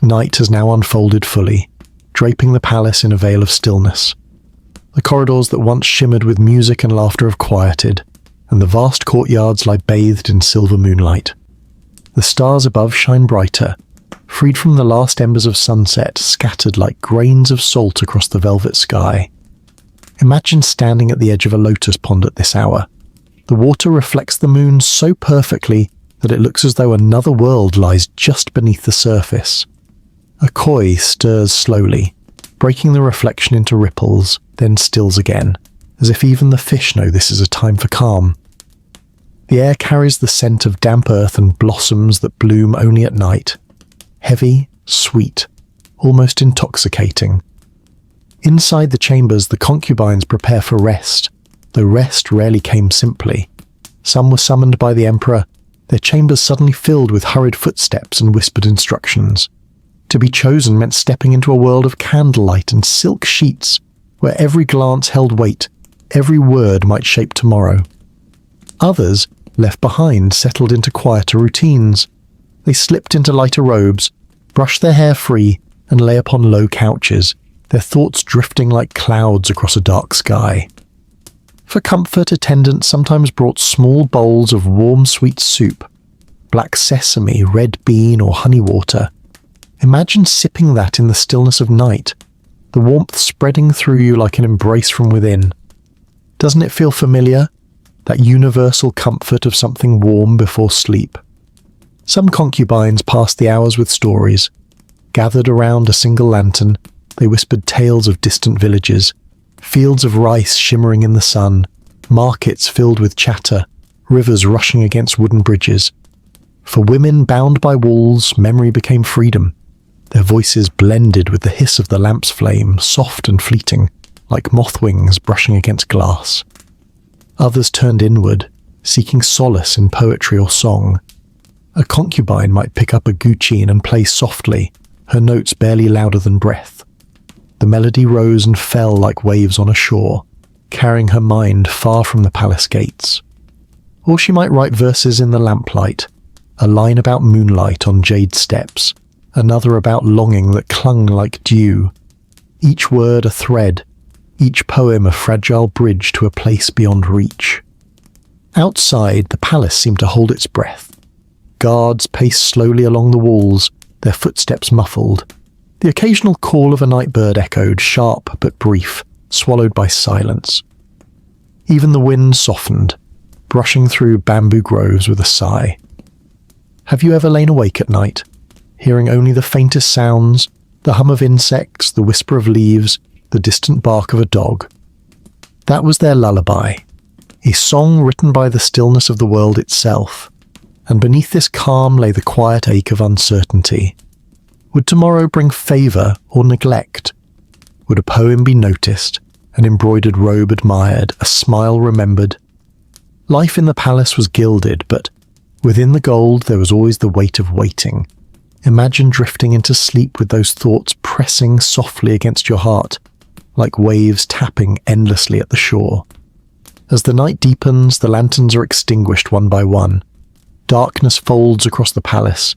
Night has now unfolded fully, draping the palace in a veil of stillness. The corridors that once shimmered with music and laughter have quieted, and the vast courtyards lie bathed in silver moonlight. The stars above shine brighter, freed from the last embers of sunset, scattered like grains of salt across the velvet sky. Imagine standing at the edge of a lotus pond at this hour. The water reflects the moon so perfectly that it looks as though another world lies just beneath the surface. A koi stirs slowly, breaking the reflection into ripples, then stills again, as if even the fish know this is a time for calm. The air carries the scent of damp earth and blossoms that bloom only at night. Heavy, sweet, almost intoxicating. Inside the chambers, the concubines prepare for rest, though rest rarely came simply. Some were summoned by the emperor, their chambers suddenly filled with hurried footsteps and whispered instructions. To be chosen meant stepping into a world of candlelight and silk sheets, where every glance held weight, every word might shape tomorrow. Others, left behind, settled into quieter routines. They slipped into lighter robes, brushed their hair free, and lay upon low couches, their thoughts drifting like clouds across a dark sky. For comfort, attendants sometimes brought small bowls of warm sweet soup, black sesame, red bean, or honey water. Imagine sipping that in the stillness of night, the warmth spreading through you like an embrace from within. Doesn't it feel familiar? That universal comfort of something warm before sleep. Some concubines passed the hours with stories. Gathered around a single lantern, they whispered tales of distant villages, fields of rice shimmering in the sun, markets filled with chatter, rivers rushing against wooden bridges. For women bound by walls, memory became freedom. Their voices blended with the hiss of the lamp's flame, soft and fleeting, like moth wings brushing against glass. Others turned inward, seeking solace in poetry or song. A concubine might pick up a guqin and play softly, her notes barely louder than breath. The melody rose and fell like waves on a shore, carrying her mind far from the palace gates. Or she might write verses in the lamplight, a line about moonlight on jade steps, another about longing that clung like dew, each word a thread, each poem a fragile bridge to a place beyond reach. Outside, the palace seemed to hold its breath. Guards paced slowly along the walls, their footsteps muffled. The occasional call of a night bird echoed, sharp but brief, swallowed by silence. Even the wind softened, brushing through bamboo groves with a sigh. Have you ever lain awake at night, hearing only the faintest sounds, the hum of insects, the whisper of leaves, the distant bark of a dog? That was their lullaby, a song written by the stillness of the world itself, and beneath this calm lay the quiet ache of uncertainty. Would tomorrow bring favour or neglect? Would a poem be noticed, an embroidered robe admired, a smile remembered? Life in the palace was gilded, but within the gold there was always the weight of waiting. Imagine drifting into sleep with those thoughts pressing softly against your heart, like waves tapping endlessly at the shore. As the night deepens, the lanterns are extinguished one by one. Darkness folds across the palace,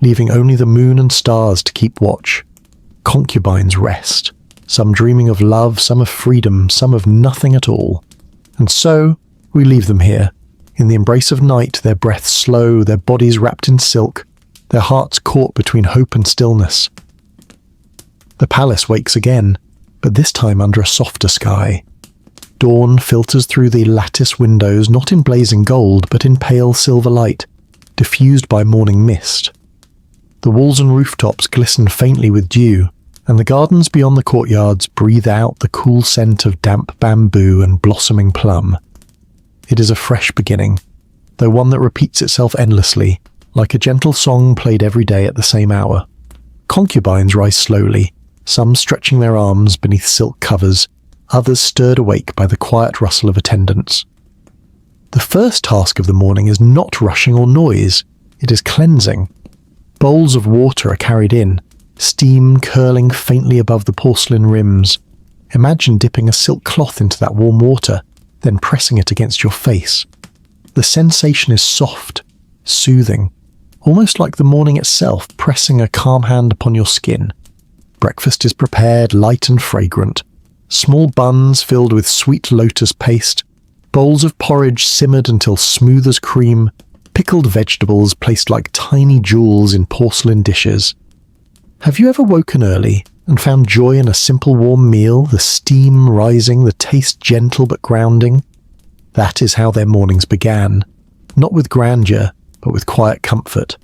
leaving only the moon and stars to keep watch. Concubines rest, some dreaming of love, some of freedom, some of nothing at all. And so, we leave them here, in the embrace of night, their breaths slow, their bodies wrapped in silk, their hearts caught between hope and stillness. The palace wakes again, but this time under a softer sky. Dawn filters through the lattice windows, not in blazing gold, but in pale silver light, diffused by morning mist. The walls and rooftops glisten faintly with dew, and the gardens beyond the courtyards breathe out the cool scent of damp bamboo and blossoming plum. It is a fresh beginning, though one that repeats itself endlessly, like a gentle song played every day at the same hour. Concubines rise slowly, some stretching their arms beneath silk covers, others stirred awake by the quiet rustle of attendants. The first task of the morning is not rushing or noise, it is cleansing. Bowls of water are carried in, steam curling faintly above the porcelain rims. Imagine dipping a silk cloth into that warm water, then pressing it against your face. The sensation is soft, soothing, almost like the morning itself pressing a calm hand upon your skin. Breakfast is prepared, light and fragrant. Small buns filled with sweet lotus paste, bowls of porridge simmered until smooth as cream, pickled vegetables placed like tiny jewels in porcelain dishes. Have you ever woken early and found joy in a simple warm meal, the steam rising, the taste gentle but grounding? That is how their mornings began, not with grandeur, but with quiet comfort.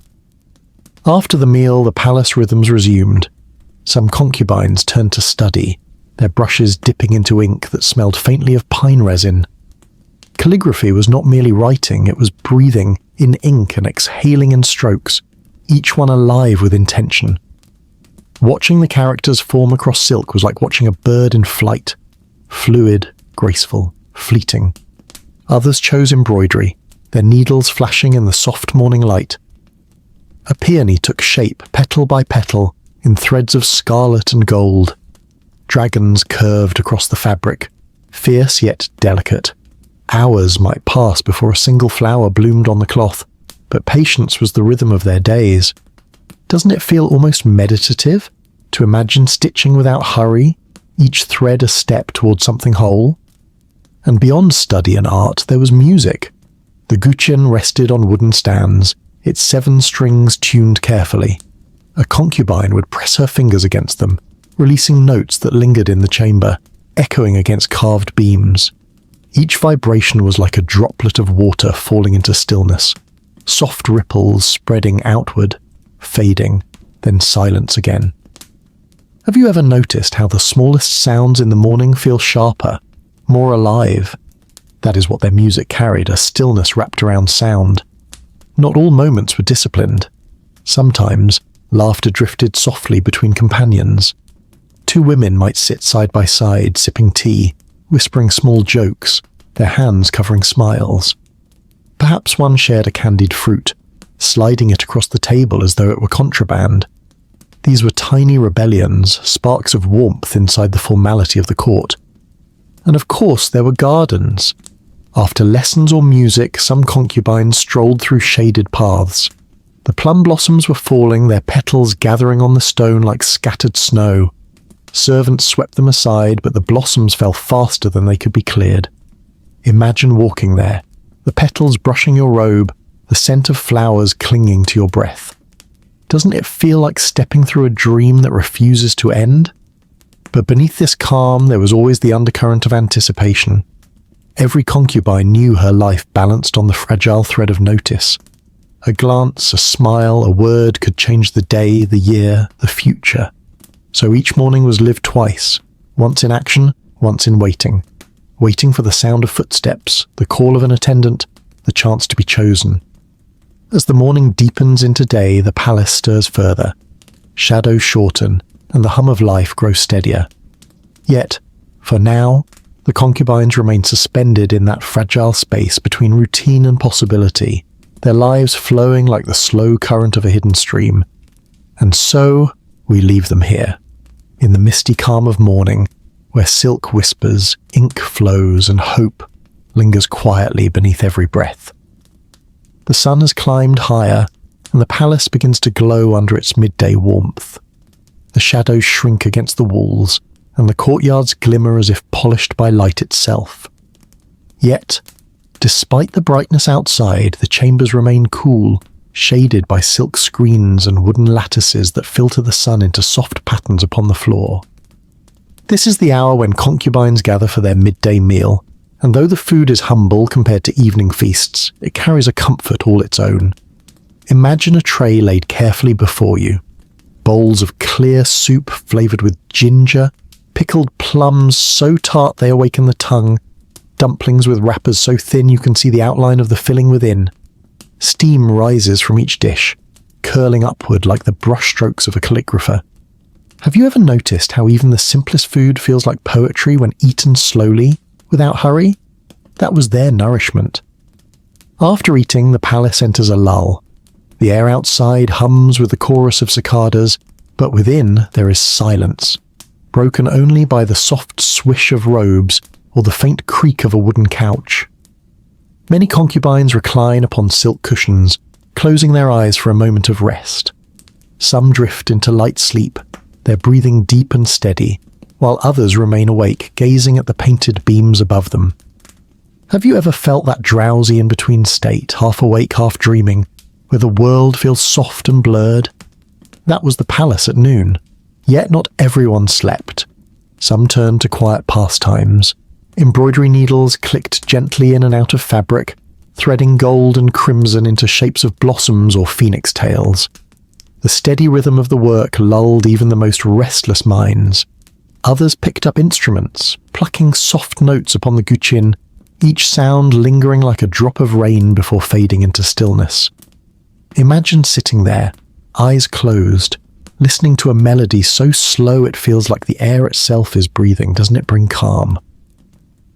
After the meal, the palace rhythms resumed. Some concubines turned to study, their brushes dipping into ink that smelled faintly of pine resin. Calligraphy was not merely writing, it was breathing in ink and exhaling in strokes, each one alive with intention. Watching the characters form across silk was like watching a bird in flight, fluid, graceful, fleeting. Others chose embroidery, their needles flashing in the soft morning light. A peony took shape, petal by petal, in threads of scarlet and gold. Dragons curved across the fabric, fierce yet delicate. Hours might pass before a single flower bloomed on the cloth, but patience was the rhythm of their days. Doesn't it feel almost meditative to imagine stitching without hurry, each thread a step towards something whole? And beyond study and art, there was music. The gutian rested on wooden stands, its 7 strings tuned carefully. A concubine would press her fingers against them, releasing notes that lingered in the chamber, echoing against carved beams. Each vibration was like a droplet of water falling into stillness, soft ripples spreading outward, fading, then silence again. Have you ever noticed how the smallest sounds in the morning feel sharper, more alive? That is what their music carried, a stillness wrapped around sound. Not all moments were disciplined. Sometimes, laughter drifted softly between companions. 2 women might sit side by side, sipping tea, whispering small jokes, their hands covering smiles. Perhaps one shared a candied fruit, sliding it across the table as though it were contraband. These were tiny rebellions, sparks of warmth inside the formality of the court. And of course there were gardens. After lessons or music, some concubines strolled through shaded paths. The plum blossoms were falling, their petals gathering on the stone like scattered snow. Servants swept them aside, but the blossoms fell faster than they could be cleared. Imagine walking there, the petals brushing your robe, the scent of flowers clinging to your breath. Doesn't it feel like stepping through a dream that refuses to end? But beneath this calm, there was always the undercurrent of anticipation. Every concubine knew her life balanced on the fragile thread of notice. A glance, a smile, a word could change the day, the year, the future. So each morning was lived twice, once in action, once in waiting. Waiting for the sound of footsteps, the call of an attendant, the chance to be chosen. As the morning deepens into day, the palace stirs further. Shadows shorten, and the hum of life grows steadier. Yet, for now, the concubines remain suspended in that fragile space between routine and possibility, their lives flowing like the slow current of a hidden stream. And so, we leave them here, in the misty calm of morning, where silk whispers, ink flows, and hope lingers quietly beneath every breath. The sun has climbed higher, and the palace begins to glow under its midday warmth. The shadows shrink against the walls, and the courtyards glimmer as if polished by light itself. Yet, despite the brightness outside, the chambers remain cool, shaded by silk screens and wooden lattices that filter the sun into soft patterns upon the floor. This is the hour when concubines gather for their midday meal, and though the food is humble compared to evening feasts, it carries a comfort all its own. Imagine a tray laid carefully before you. Bowls of clear soup flavoured with ginger, pickled plums so tart they awaken the tongue, dumplings with wrappers so thin you can see the outline of the filling within. Steam rises from each dish, curling upward like the brushstrokes of a calligrapher. Have you ever noticed how even the simplest food feels like poetry when eaten slowly, without hurry? That was their nourishment. After eating, the palace enters a lull. The air outside hums with the chorus of cicadas, but within there is silence, broken only by the soft swish of robes or the faint creak of a wooden couch. Many concubines recline upon silk cushions, closing their eyes for a moment of rest. Some drift into light sleep, their breathing deep and steady, while others remain awake, gazing at the painted beams above them. Have you ever felt that drowsy in-between state, half awake, half dreaming, where the world feels soft and blurred? That was the palace at noon. Yet not everyone slept. Some turned to quiet pastimes. Embroidery needles clicked gently in and out of fabric, threading gold and crimson into shapes of blossoms or phoenix tails. The steady rhythm of the work lulled even the most restless minds. Others picked up instruments, plucking soft notes upon the guqin, each sound lingering like a drop of rain before fading into stillness. Imagine sitting there, eyes closed, listening to a melody so slow it feels like the air itself is breathing. Doesn't it bring calm?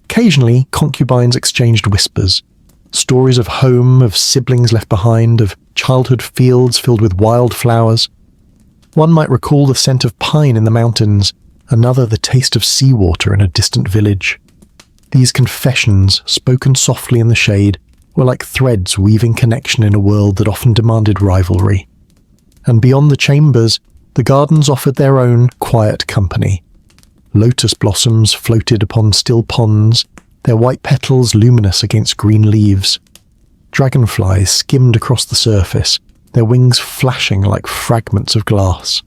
Occasionally, concubines exchanged whispers, stories of home, of siblings left behind, of childhood fields filled with wildflowers. One might recall the scent of pine in the mountains, another the taste of seawater in a distant village. These confessions, spoken softly in the shade, were like threads weaving connection in a world that often demanded rivalry. And beyond the chambers, the gardens offered their own quiet company. Lotus blossoms floated upon still ponds, their white petals luminous against green leaves. Dragonflies skimmed across the surface, their wings flashing like fragments of glass.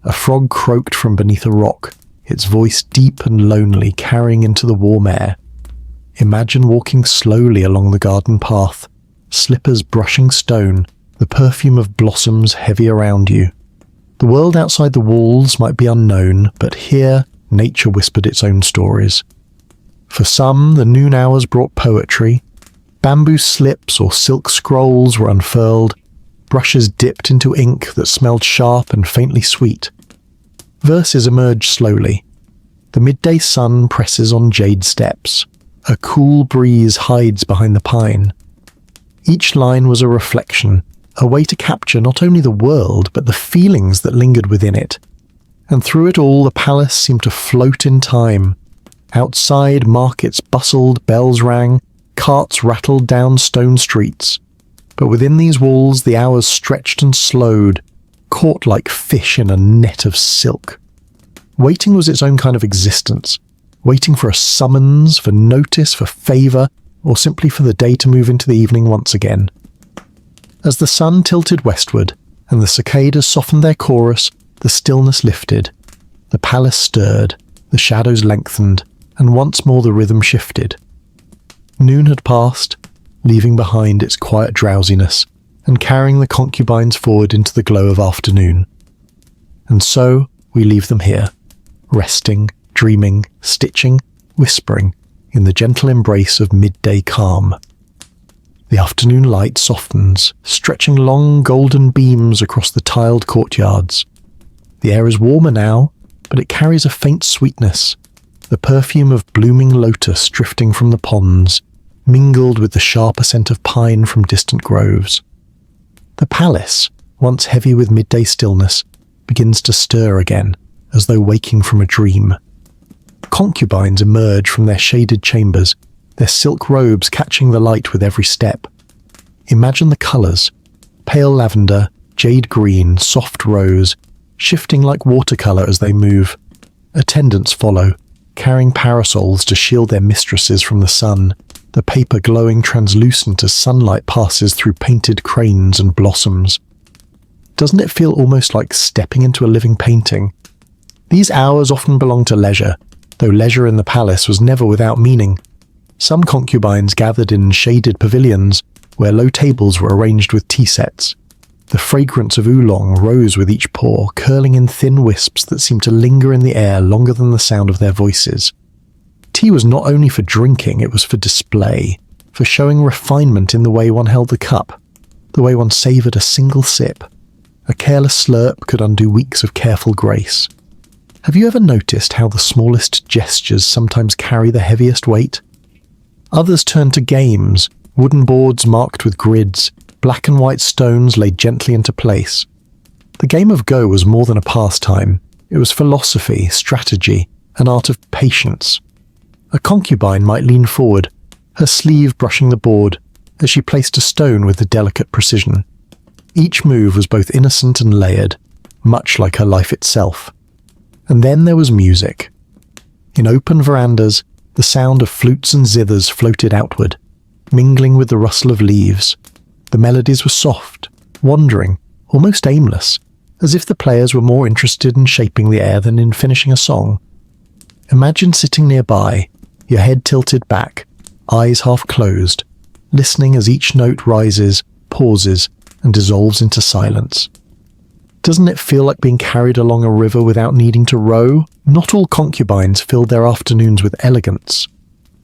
A frog croaked from beneath a rock, its voice deep and lonely carrying into the warm air. Imagine walking slowly along the garden path, slippers brushing stone, the perfume of blossoms heavy around you. The world outside the walls might be unknown, but here nature whispered its own stories. For some, the noon hours brought poetry. Bamboo slips or silk scrolls were unfurled, brushes dipped into ink that smelled sharp and faintly sweet. Verses emerged slowly. The midday sun presses on jade steps. A cool breeze hides behind the pine. Each line was a reflection, a way to capture not only the world, but the feelings that lingered within it. And through it all, the palace seemed to float in time. Outside, markets bustled, bells rang, carts rattled down stone streets. But within these walls the hours stretched and slowed, caught like fish in a net of silk. Waiting was its own kind of existence, waiting for a summons, for notice, for favour, or simply for the day to move into the evening once again. As the sun tilted westward, and the cicadas softened their chorus, the stillness lifted. The palace stirred, the shadows lengthened, and once more the rhythm shifted. Noon had passed, leaving behind its quiet drowsiness, and carrying the concubines forward into the glow of afternoon. And so we leave them here, resting, dreaming, stitching, whispering, in the gentle embrace of midday calm. The afternoon light softens, stretching long golden beams across the tiled courtyards. The air is warmer now, but it carries a faint sweetness, the perfume of blooming lotus drifting from the ponds, mingled with the sharper scent of pine from distant groves. The palace, once heavy with midday stillness, begins to stir again, as though waking from a dream. Concubines emerge from their shaded chambers, their silk robes catching the light with every step. Imagine the colours: pale lavender, jade green, soft rose, shifting like watercolour as they move. Attendants follow, carrying parasols to shield their mistresses from the sun, the paper glowing translucent as sunlight passes through painted cranes and blossoms. Doesn't it feel almost like stepping into a living painting? These hours often belong to leisure, though leisure in the palace was never without meaning. Some concubines gathered in shaded pavilions, where low tables were arranged with tea sets. The fragrance of oolong rose with each pour, curling in thin wisps that seemed to linger in the air longer than the sound of their voices. Tea was not only for drinking, it was for display, for showing refinement in the way one held the cup, the way one savoured a single sip. A careless slurp could undo weeks of careful grace. Have you ever noticed how the smallest gestures sometimes carry the heaviest weight? Others turn to games, wooden boards marked with grids, black and white stones laid gently into place. The game of Go was more than a pastime. It was philosophy, strategy, an art of patience. A concubine might lean forward, her sleeve brushing the board, as she placed a stone with a delicate precision. Each move was both innocent and layered, much like her life itself. And then there was music. In open verandas, the sound of flutes and zithers floated outward, mingling with the rustle of leaves. The melodies were soft, wandering, almost aimless, as if the players were more interested in shaping the air than in finishing a song. Imagine sitting nearby, your head tilted back, eyes half closed, listening as each note rises, pauses, and dissolves into silence. Doesn't it feel like being carried along a river without needing to row? Not all concubines filled their afternoons with elegance.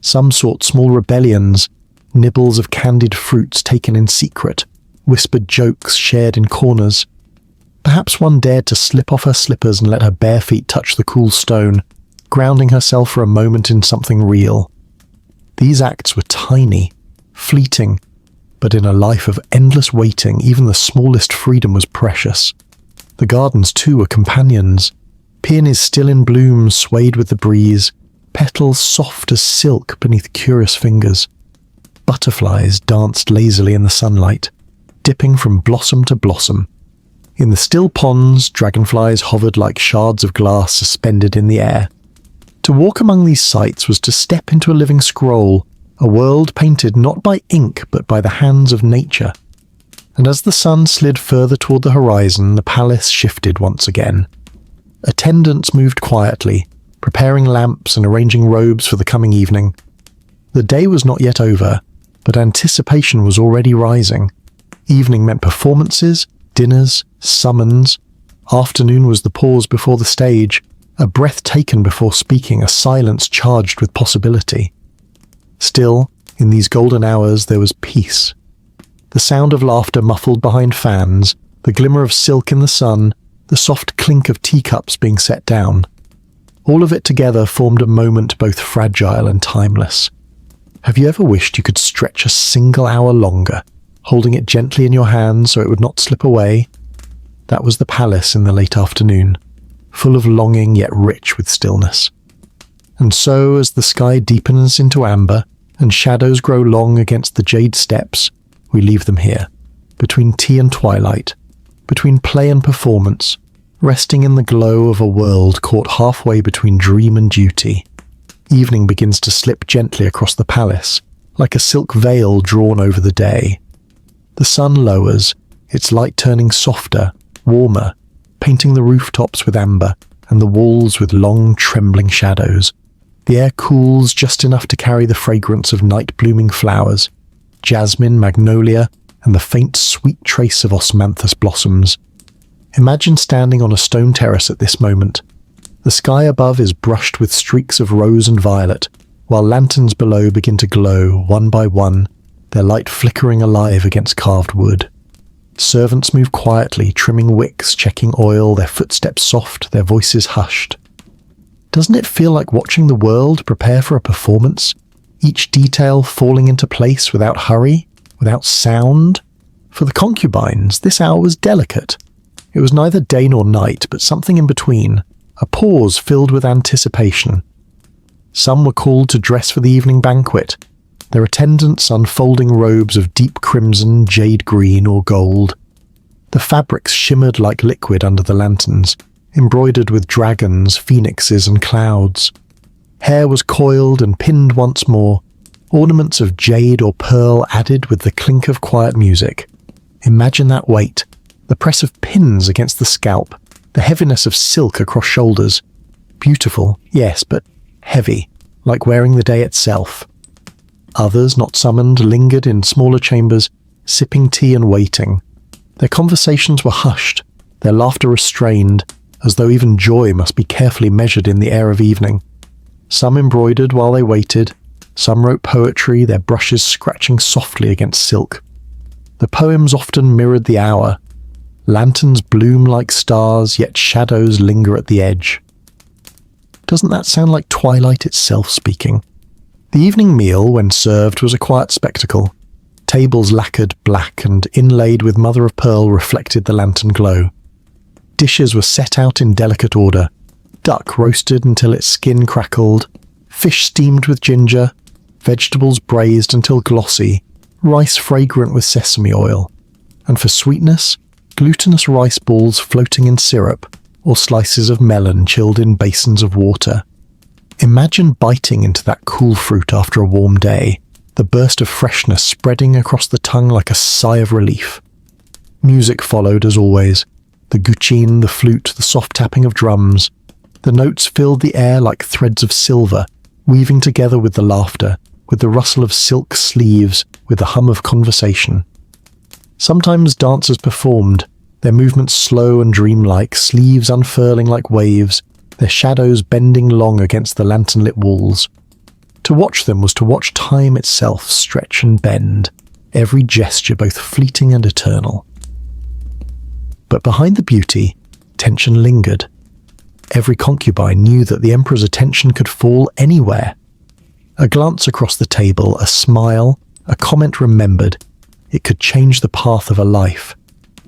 Some sought small rebellions, nibbles of candied fruits taken in secret, whispered jokes shared in corners. Perhaps one dared to slip off her slippers and let her bare feet touch the cool stone, grounding herself for a moment in something real. These acts were tiny, fleeting, but in a life of endless waiting, even the smallest freedom was precious. The gardens, too, were companions. Peonies still in bloom swayed with the breeze, petals soft as silk beneath curious fingers. Butterflies danced lazily in the sunlight, dipping from blossom to blossom. In the still ponds, dragonflies hovered like shards of glass suspended in the air. To walk among these sights was to step into a living scroll, a world painted not by ink but by the hands of nature. And as the sun slid further toward the horizon, the palace shifted once again. Attendants moved quietly, preparing lamps and arranging robes for the coming evening. The day was not yet over, but anticipation was already rising. Evening meant performances, dinners, summons. Afternoon was the pause before the stage, a breath taken before speaking, a silence charged with possibility. Still, in these golden hours there was peace. The sound of laughter muffled behind fans, the glimmer of silk in the sun, the soft clink of teacups being set down. All of it together formed a moment both fragile and timeless. Have you ever wished you could stretch a single hour longer, holding it gently in your hands so it would not slip away? That was the palace in the late afternoon, full of longing yet rich with stillness. And so, as the sky deepens into amber and shadows grow long against the jade steps, we leave them here, between tea and twilight, between play and performance, resting in the glow of a world caught halfway between dream and duty. Evening begins to slip gently across the palace, like a silk veil drawn over the day. The sun lowers, its light turning softer, warmer, painting the rooftops with amber and the walls with long, trembling shadows. The air cools just enough to carry the fragrance of night-blooming flowers, jasmine, magnolia, and the faint, sweet trace of osmanthus blossoms. Imagine standing on a stone terrace at this moment. The sky above is brushed with streaks of rose and violet, while lanterns below begin to glow one by one, their light flickering alive against carved wood. Servants move quietly, trimming wicks, checking oil, their footsteps soft, their voices hushed. Doesn't it feel like watching the world prepare for a performance, each detail falling into place without hurry, without sound? For the concubines, this hour was delicate. It was neither day nor night, but something in between, a pause filled with anticipation. Some were called to dress for the evening banquet, their attendants unfolding robes of deep crimson, jade green, or gold. The fabrics shimmered like liquid under the lanterns, embroidered with dragons, phoenixes, and clouds. Hair was coiled and pinned once more, ornaments of jade or pearl added with the clink of quiet music. Imagine that weight, the press of pins against the scalp, the heaviness of silk across shoulders. Beautiful, yes, but heavy, like wearing the day itself. Others, not summoned, lingered in smaller chambers, sipping tea and waiting. Their conversations were hushed, their laughter restrained, as though even joy must be carefully measured in the air of evening. Some embroidered while they waited, some wrote poetry, their brushes scratching softly against silk. The poems often mirrored the hour. Lanterns bloom like stars, yet shadows linger at the edge. Doesn't that sound like twilight itself speaking? The evening meal, when served, was a quiet spectacle. Tables lacquered black and inlaid with mother-of-pearl reflected the lantern glow. Dishes were set out in delicate order. Duck roasted until its skin crackled, fish steamed with ginger, vegetables braised until glossy, rice fragrant with sesame oil, and for sweetness, glutinous rice balls floating in syrup, or slices of melon chilled in basins of water. Imagine biting into that cool fruit after a warm day, the burst of freshness spreading across the tongue like a sigh of relief. Music followed as always, the guccine, the flute, the soft tapping of drums. The notes filled the air like threads of silver, weaving together with the laughter, with the rustle of silk sleeves, with the hum of conversation. Sometimes dancers performed, their movements slow and dreamlike, sleeves unfurling like waves, their shadows bending long against the lantern-lit walls. To watch them was to watch time itself stretch and bend, every gesture both fleeting and eternal. But behind the beauty, tension lingered. Every concubine knew that the emperor's attention could fall anywhere. A glance across the table, a smile, a comment remembered, it could change the path of a life.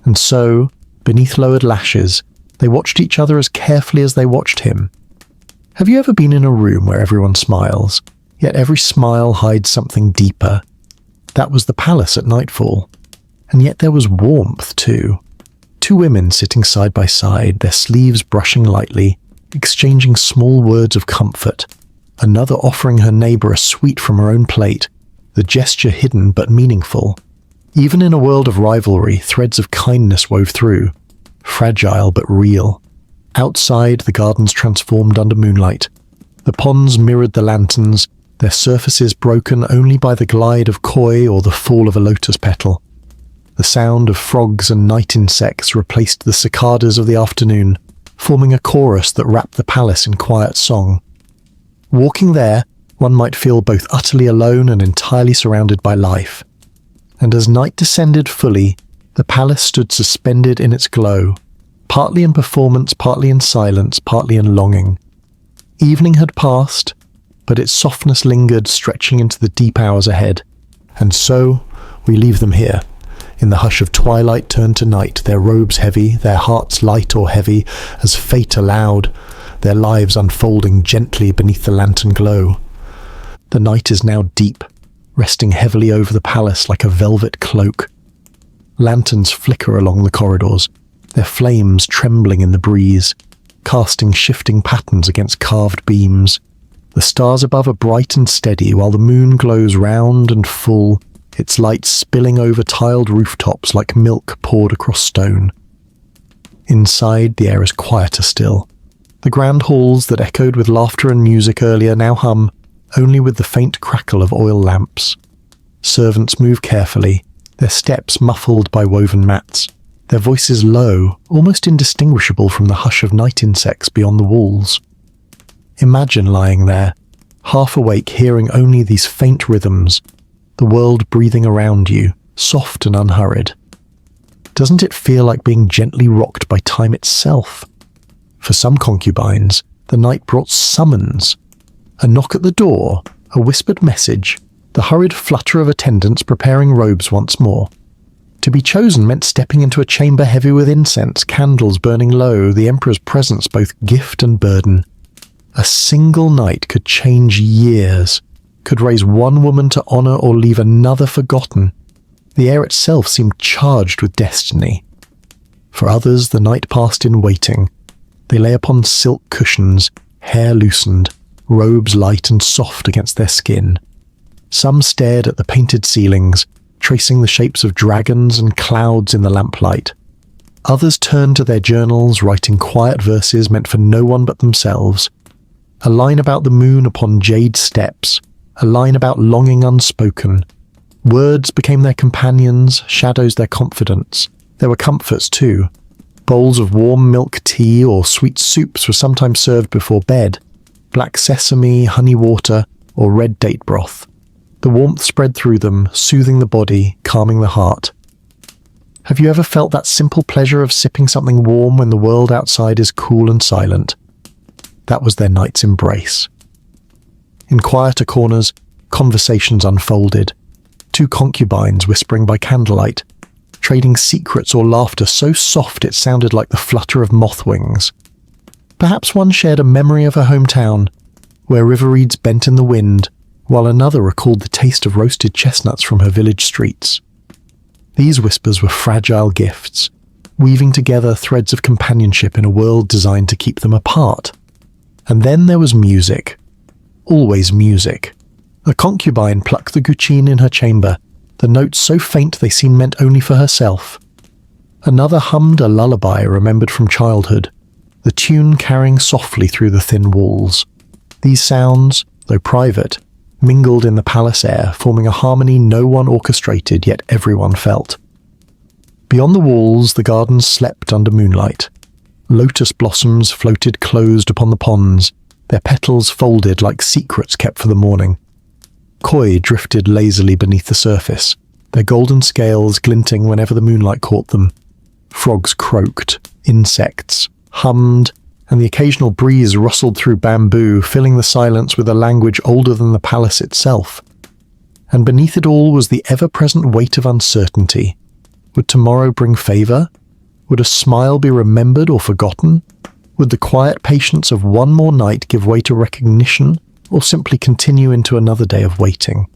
And so, beneath lowered lashes, they watched each other as carefully as they watched him. Have you ever been in a room where everyone smiles, yet every smile hides something deeper? That was the palace at nightfall. And yet there was warmth too. Two women sitting side by side, their sleeves brushing lightly, exchanging small words of comfort. Another offering her neighbor a sweet from her own plate, the gesture hidden but meaningful. Even in a world of rivalry, threads of kindness wove through, fragile but real. Outside, the gardens transformed under moonlight. The ponds mirrored the lanterns, their surfaces broken only by the glide of koi or the fall of a lotus petal. The sound of frogs and night insects replaced the cicadas of the afternoon, forming a chorus that wrapped the palace in quiet song. Walking there, one might feel both utterly alone and entirely surrounded by life. And as night descended fully, the palace stood suspended in its glow, partly in performance, partly in silence, partly in longing. Evening had passed, but its softness lingered, stretching into the deep hours ahead. And so, we leave them here. In the hush of twilight turned to night, their robes heavy, their hearts light or heavy, as fate allowed, their lives unfolding gently beneath the lantern glow. The night is now deep, resting heavily over the palace like a velvet cloak. Lanterns flicker along the corridors, their flames trembling in the breeze, casting shifting patterns against carved beams. The stars above are bright and steady, while the moon glows round and full, its light spilling over tiled rooftops like milk poured across stone. Inside, the air is quieter still. The grand halls that echoed with laughter and music earlier now hum, only with the faint crackle of oil lamps. Servants move carefully, their steps muffled by woven mats, their voices low, almost indistinguishable from the hush of night insects beyond the walls. Imagine lying there, half awake, hearing only these faint rhythms, the world breathing around you, soft and unhurried. Doesn't it feel like being gently rocked by time itself? For some concubines, the night brought summons. A knock at the door, a whispered message, the hurried flutter of attendants preparing robes once more. To be chosen meant stepping into a chamber heavy with incense, candles burning low, the emperor's presence both gift and burden. A single night could change years, could raise one woman to honor or leave another forgotten. The air itself seemed charged with destiny. For others, the night passed in waiting. They lay upon silk cushions, hair loosened, robes light and soft against their skin. Some stared at the painted ceilings, tracing the shapes of dragons and clouds in the lamplight. Others turned to their journals, writing quiet verses meant for no one but themselves. A line about the moon upon jade steps, a line about longing unspoken. Words became their companions, shadows their confidants. There were comforts too. Bowls of warm milk tea or sweet soups were sometimes served before bed. Black sesame, honey water, or red date broth. The warmth spread through them, soothing the body, calming the heart. Have you ever felt that simple pleasure of sipping something warm when the world outside is cool and silent? That was their night's embrace. In quieter corners, conversations unfolded. Two concubines whispering by candlelight, trading secrets or laughter so soft it sounded like the flutter of moth wings. Perhaps one shared a memory of her hometown, where river reeds bent in the wind, while another recalled the taste of roasted chestnuts from her village streets. These whispers were fragile gifts, weaving together threads of companionship in a world designed to keep them apart. And then there was music. Always music. A concubine plucked the guccine in her chamber, the notes so faint they seemed meant only for herself. Another hummed a lullaby remembered from childhood, the tune carrying softly through the thin walls. These sounds, though private, mingled in the palace air, forming a harmony no one orchestrated, yet everyone felt. Beyond the walls, the gardens slept under moonlight. Lotus blossoms floated closed upon the ponds, their petals folded like secrets kept for the morning. Koi drifted lazily beneath the surface, their golden scales glinting whenever the moonlight caught them. Frogs croaked, insects hummed, and the occasional breeze rustled through bamboo, filling the silence with a language older than the palace itself. And beneath it all was the ever-present weight of uncertainty. Would tomorrow bring favor? Would a smile be remembered or forgotten? Would the quiet patience of one more night give way to recognition, or simply continue into another day of waiting?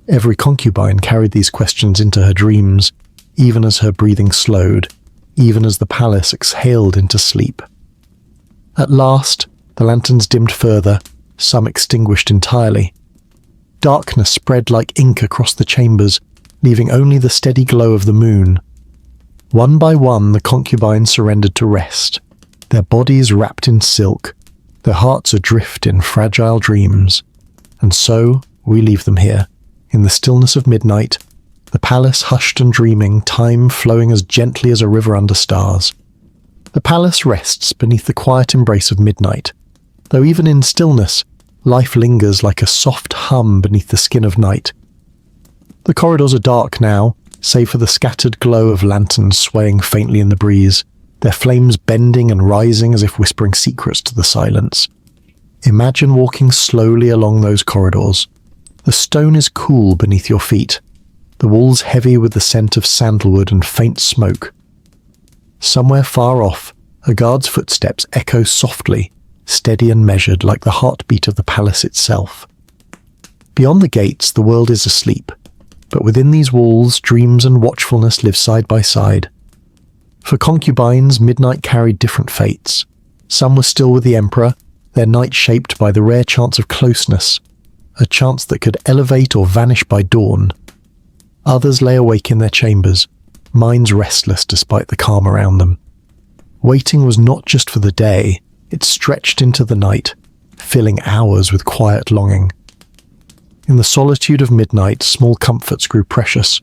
Every concubine carried these questions into her dreams, even as her breathing slowed, even as the palace exhaled into sleep. At last, the lanterns dimmed further, some extinguished entirely. Darkness spread like ink across the chambers, leaving only the steady glow of the moon. One by one, the concubines surrendered to rest, their bodies wrapped in silk, their hearts adrift in fragile dreams. And so, we leave them here, in the stillness of midnight, the palace hushed and dreaming, time flowing as gently as a river under stars. The palace rests beneath the quiet embrace of midnight, though even in stillness, life lingers like a soft hum beneath the skin of night. The corridors are dark now, save for the scattered glow of lanterns swaying faintly in the breeze, their flames bending and rising as if whispering secrets to the silence. Imagine walking slowly along those corridors. The stone is cool beneath your feet, the walls heavy with the scent of sandalwood and faint smoke. Somewhere far off, a guard's footsteps echo softly, steady and measured like the heartbeat of the palace itself. Beyond the gates, the world is asleep. but within these walls, dreams and watchfulness live side by side. For concubines, midnight carried different fates. Some were still with the emperor, their night shaped by the rare chance of closeness, a chance that could elevate or vanish by dawn. Others lay awake in their chambers, minds restless despite the calm around them. Waiting was not just for the day, it stretched into the night, filling hours with quiet longing. In the solitude of midnight, small comforts grew precious.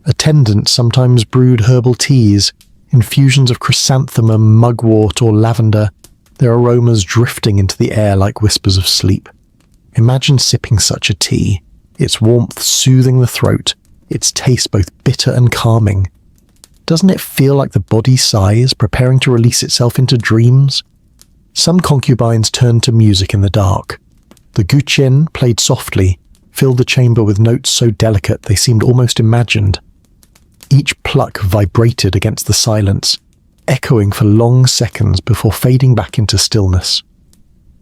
Attendants sometimes brewed herbal teas, infusions of chrysanthemum, mugwort, or lavender, their aromas drifting into the air like whispers of sleep. Imagine sipping such a tea, its warmth soothing the throat, its taste both bitter and calming. Doesn't it feel like the body sighs, preparing to release itself into dreams? Some concubines turned to music in the dark. The guqin, played softly, filled the chamber with notes so delicate they seemed almost imagined. Each pluck vibrated against the silence, echoing for long seconds before fading back into stillness.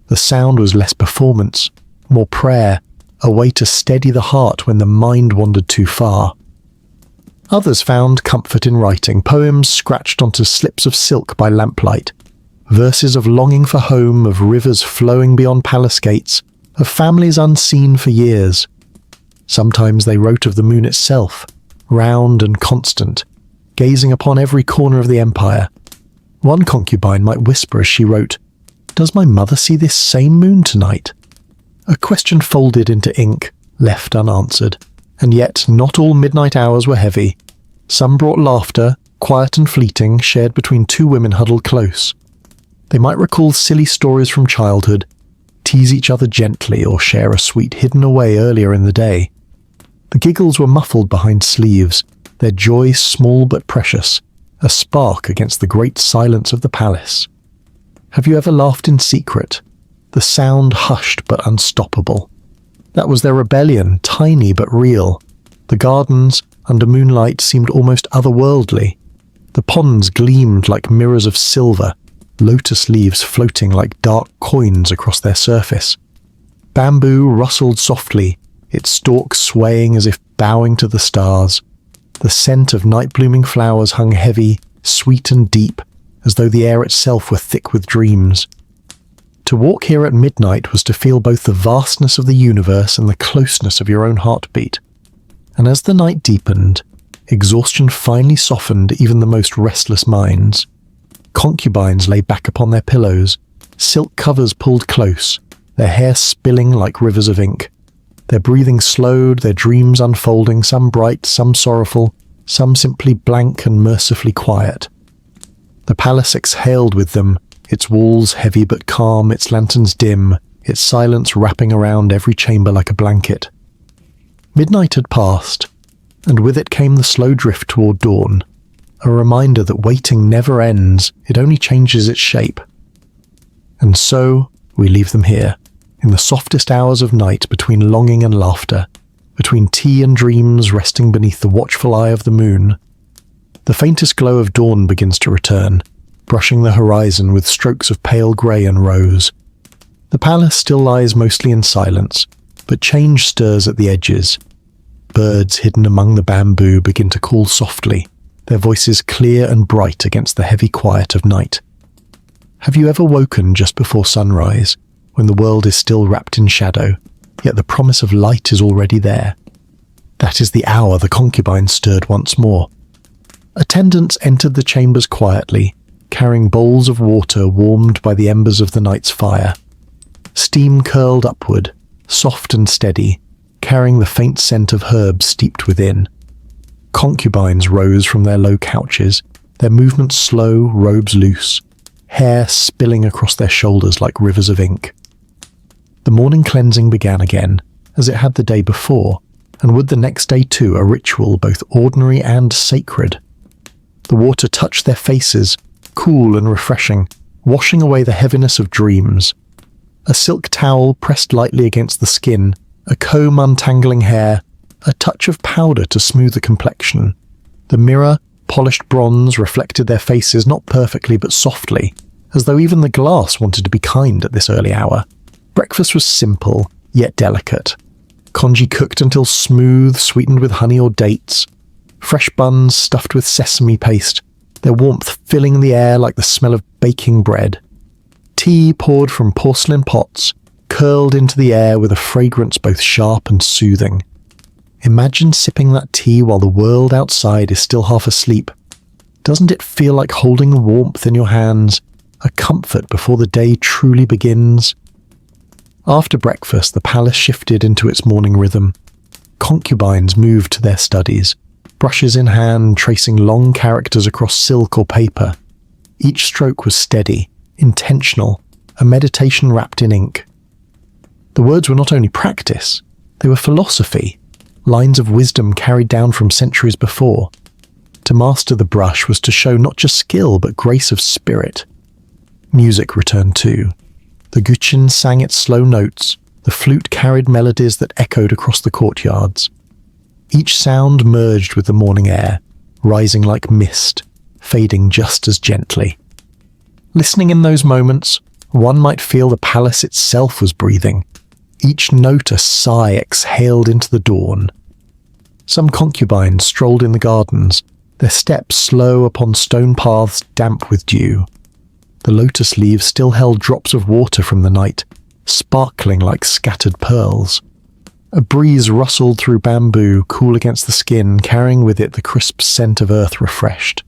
The sound was less performance, more prayer, a way to steady the heart when the mind wandered too far. Others found comfort in writing, poems scratched onto slips of silk by lamplight, verses of longing for home, of rivers flowing beyond palace gates, of families unseen for years. Sometimes they wrote of the moon itself, round and constant, gazing upon every corner of the empire. One concubine might whisper as she wrote, "Does my mother see this same moon tonight?" A question folded into ink, left unanswered. And yet not all midnight hours were heavy. Some brought laughter, quiet and fleeting, shared between two women huddled close. They might recall silly stories from childhood, tease each other gently, or share a sweet hidden away earlier in the day. The giggles were muffled behind sleeves, their joy small but precious, a spark against the great silence of the palace. Have you ever laughed in secret? The sound hushed but unstoppable. That was their rebellion, tiny but real. The gardens, under moonlight, seemed almost otherworldly. The ponds gleamed like mirrors of silver, lotus leaves floating like dark coins across their surface. Bamboo rustled softly, its stalks swaying as if bowing to the stars. The scent of night-blooming flowers hung heavy, sweet and deep, as though the air itself were thick with dreams. To walk here at midnight was to feel both the vastness of the universe and the closeness of your own heartbeat. And as the night deepened, exhaustion finally softened even the most restless minds. Concubines lay back upon their pillows, silk covers pulled close, their hair spilling like rivers of ink. Their breathing slowed, their dreams unfolding, some bright, some sorrowful, some simply blank and mercifully quiet. The palace exhaled with them, its walls heavy but calm, its lanterns dim, its silence wrapping around every chamber like a blanket. Midnight had passed, and with it came the slow drift toward dawn, a reminder that waiting never ends, it only changes its shape. And so we leave them here, in the softest hours of night between longing and laughter, between tea and dreams resting beneath the watchful eye of the moon. The faintest glow of dawn begins to return, brushing the horizon with strokes of pale grey and rose. The palace still lies mostly in silence, but change stirs at the edges. Birds hidden among the bamboo begin to call softly, their voices clear and bright against the heavy quiet of night. Have you ever woken just before sunrise, when the world is still wrapped in shadow, yet the promise of light is already there? That is the hour the concubines stirred once more. Attendants entered the chambers quietly, carrying bowls of water warmed by the embers of the night's fire. Steam curled upward, soft and steady, carrying the faint scent of herbs steeped within. Concubines rose from their low couches, their movements slow, robes loose, hair spilling across their shoulders like rivers of ink. The morning cleansing began again, as it had the day before, and would the next day too, a ritual both ordinary and sacred. The water touched their faces, cool and refreshing, washing away the heaviness of dreams. A silk towel pressed lightly against the skin, a comb untangling hair, a touch of powder to smooth the complexion. The mirror, polished bronze, reflected their faces not perfectly but softly, as though even the glass wanted to be kind at this early hour. Breakfast was simple, yet delicate. congee cooked until smooth, sweetened with honey or dates, fresh buns stuffed with sesame paste, their warmth filling the air like the smell of baking bread. Tea poured from porcelain pots, curled into the air with a fragrance both sharp and soothing. Imagine sipping that tea while the world outside is still half asleep. Doesn't it feel like holding warmth in your hands, a comfort before the day truly begins? After breakfast, the palace shifted into its morning rhythm. Concubines moved to their studies, brushes in hand, tracing long characters across silk or paper. Each stroke was steady, intentional, a meditation wrapped in ink. The words were not only practice, they were philosophy, lines of wisdom carried down from centuries before. To master the brush was to show not just skill but grace of spirit. Music returned too. The guqin sang its slow notes, the flute carried melodies that echoed across the courtyards. Each sound merged with the morning air, rising like mist, fading just as gently. Listening in those moments, one might feel the palace itself was breathing, each note a sigh exhaled into the dawn. Some concubines strolled in the gardens, their steps slow upon stone paths damp with dew. The lotus leaves still held drops of water from the night, sparkling like scattered pearls. A breeze rustled through bamboo, cool against the skin, carrying with it the crisp scent of earth refreshed.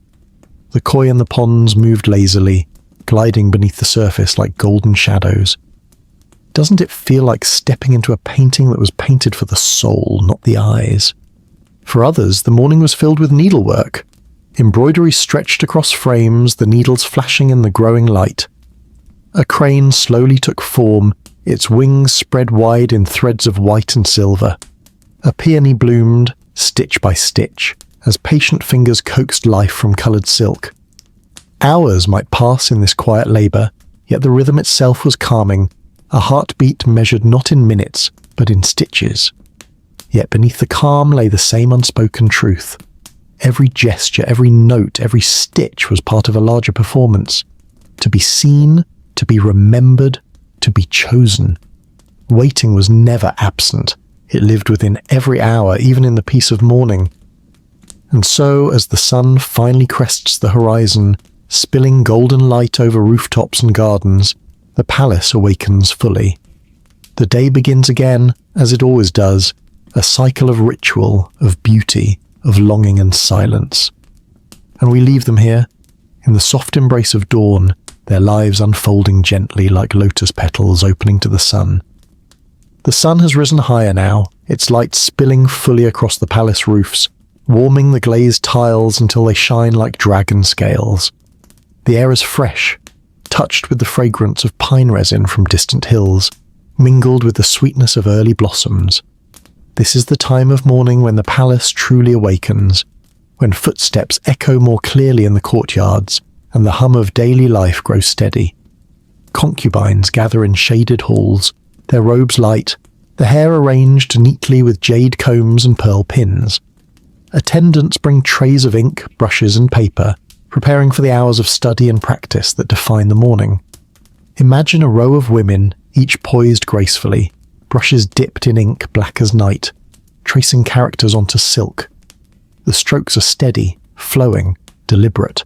The koi in the ponds moved lazily, gliding beneath the surface like golden shadows. Doesn't it feel like stepping into a painting that was painted for the soul, not the eyes? For others, the morning was filled with needlework. Embroidery stretched across frames, the needles flashing in the growing light. A crane slowly took form, its wings spread wide in threads of white and silver. A peony bloomed, stitch by stitch, as patient fingers coaxed life from coloured silk. Hours might pass in this quiet labour, yet the rhythm itself was calming, a heartbeat measured not in minutes, but in stitches. Yet beneath the calm lay the same unspoken truth. Every gesture, every note, every stitch was part of a larger performance. To be seen, to be remembered, to be chosen. Waiting was never absent. It lived within every hour, even in the peace of morning. And so, as the sun finally crests the horizon, spilling golden light over rooftops and gardens, the palace awakens fully. The day begins again, as it always does, a cycle of ritual, of beauty, of longing and silence. And we leave them here, in the soft embrace of dawn, their lives unfolding gently like lotus petals opening to the sun. The sun has risen higher now, its light spilling fully across the palace roofs, warming the glazed tiles until they shine like dragon scales. The air is fresh, touched with the fragrance of pine resin from distant hills, mingled with the sweetness of early blossoms. This is the time of morning when the palace truly awakens, when footsteps echo more clearly in the courtyards and the hum of daily life grows steady. Concubines gather in shaded halls, their robes light, the hair arranged neatly with jade combs and pearl pins. Attendants bring trays of ink, brushes and paper, preparing for the hours of study and practice that define the morning. Imagine a row of women, each poised gracefully, brushes dipped in ink black as night, tracing characters onto silk. The strokes are steady, flowing, deliberate.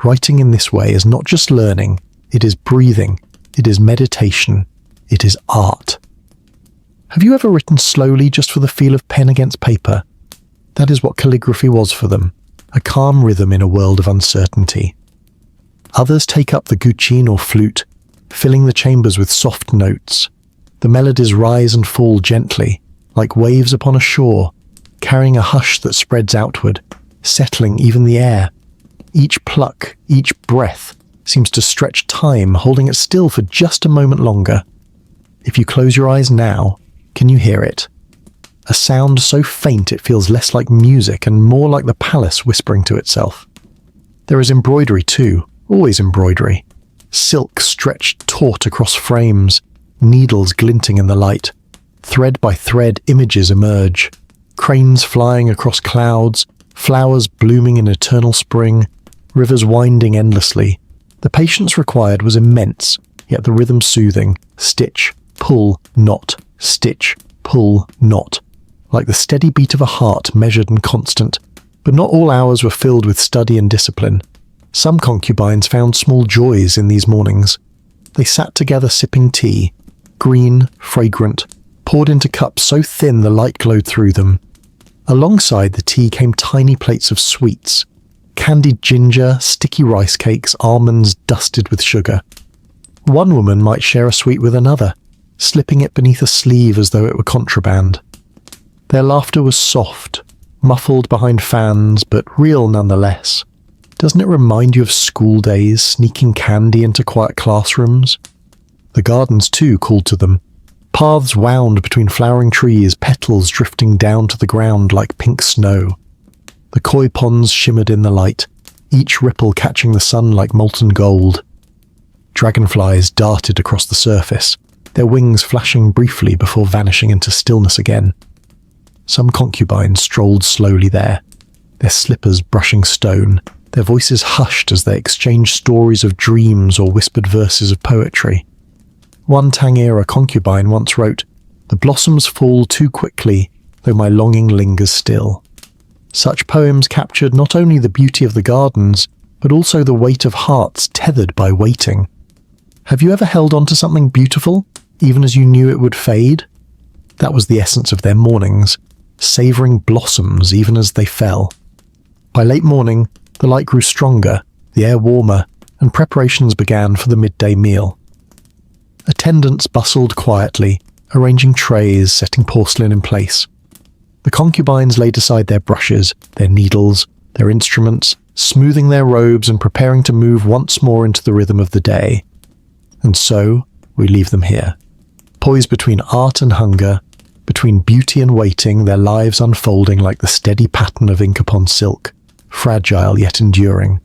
Writing in this way is not just learning, it is breathing, it is meditation, it is art. Have you ever written slowly just for the feel of pen against paper? That is what calligraphy was for them, a calm rhythm in a world of uncertainty. Others take up the guqin or flute, filling the chambers with soft notes. The melodies rise and fall gently, like waves upon a shore, carrying a hush that spreads outward, settling even the air. Each pluck, each breath, seems to stretch time, holding it still for just a moment longer. If you close your eyes now, can you hear it? A sound so faint it feels less like music and more like the palace whispering to itself. There is embroidery too, always embroidery. Silk stretched taut across frames, needles glinting in the light. Thread by thread images emerge. Cranes flying across clouds, flowers blooming in eternal spring, rivers winding endlessly. The patience required was immense, yet the rhythm soothing. Stitch, pull, knot, stitch, push-pull knot, like the steady beat of a heart measured and constant. But not all hours were filled with study and discipline. Some concubines found small joys in these mornings. They sat together sipping tea, green, fragrant, poured into cups so thin the light glowed through them. Alongside the tea came tiny plates of sweets, candied ginger, sticky rice cakes, almonds dusted with sugar. One woman might share a sweet with another, slipping it beneath a sleeve as though it were contraband. Their laughter was soft, muffled behind fans, but real nonetheless. Doesn't it remind you of school days, sneaking candy into quiet classrooms? The gardens, too, called to them. Paths wound between flowering trees, petals drifting down to the ground like pink snow. The koi ponds shimmered in the light, each ripple catching the sun like molten gold. Dragonflies darted across the surface, their wings flashing briefly before vanishing into stillness again. Some concubines strolled slowly there, their slippers brushing stone, their voices hushed as they exchanged stories of dreams or whispered verses of poetry. One Tang-era concubine once wrote, "The blossoms fall too quickly, though my longing lingers still." Such poems captured not only the beauty of the gardens, but also the weight of hearts tethered by waiting. Have you ever held on to something beautiful, even as you knew it would fade? That was the essence of their mornings, savouring blossoms even as they fell. By late morning, the light grew stronger, the air warmer, and preparations began for the midday meal. Attendants bustled quietly, arranging trays, setting porcelain in place. The concubines laid aside their brushes, their needles, their instruments, smoothing their robes and preparing to move once more into the rhythm of the day. And so, we leave them here, poised between art and hunger, between beauty and waiting, their lives unfolding like the steady pattern of ink upon silk, fragile yet enduring.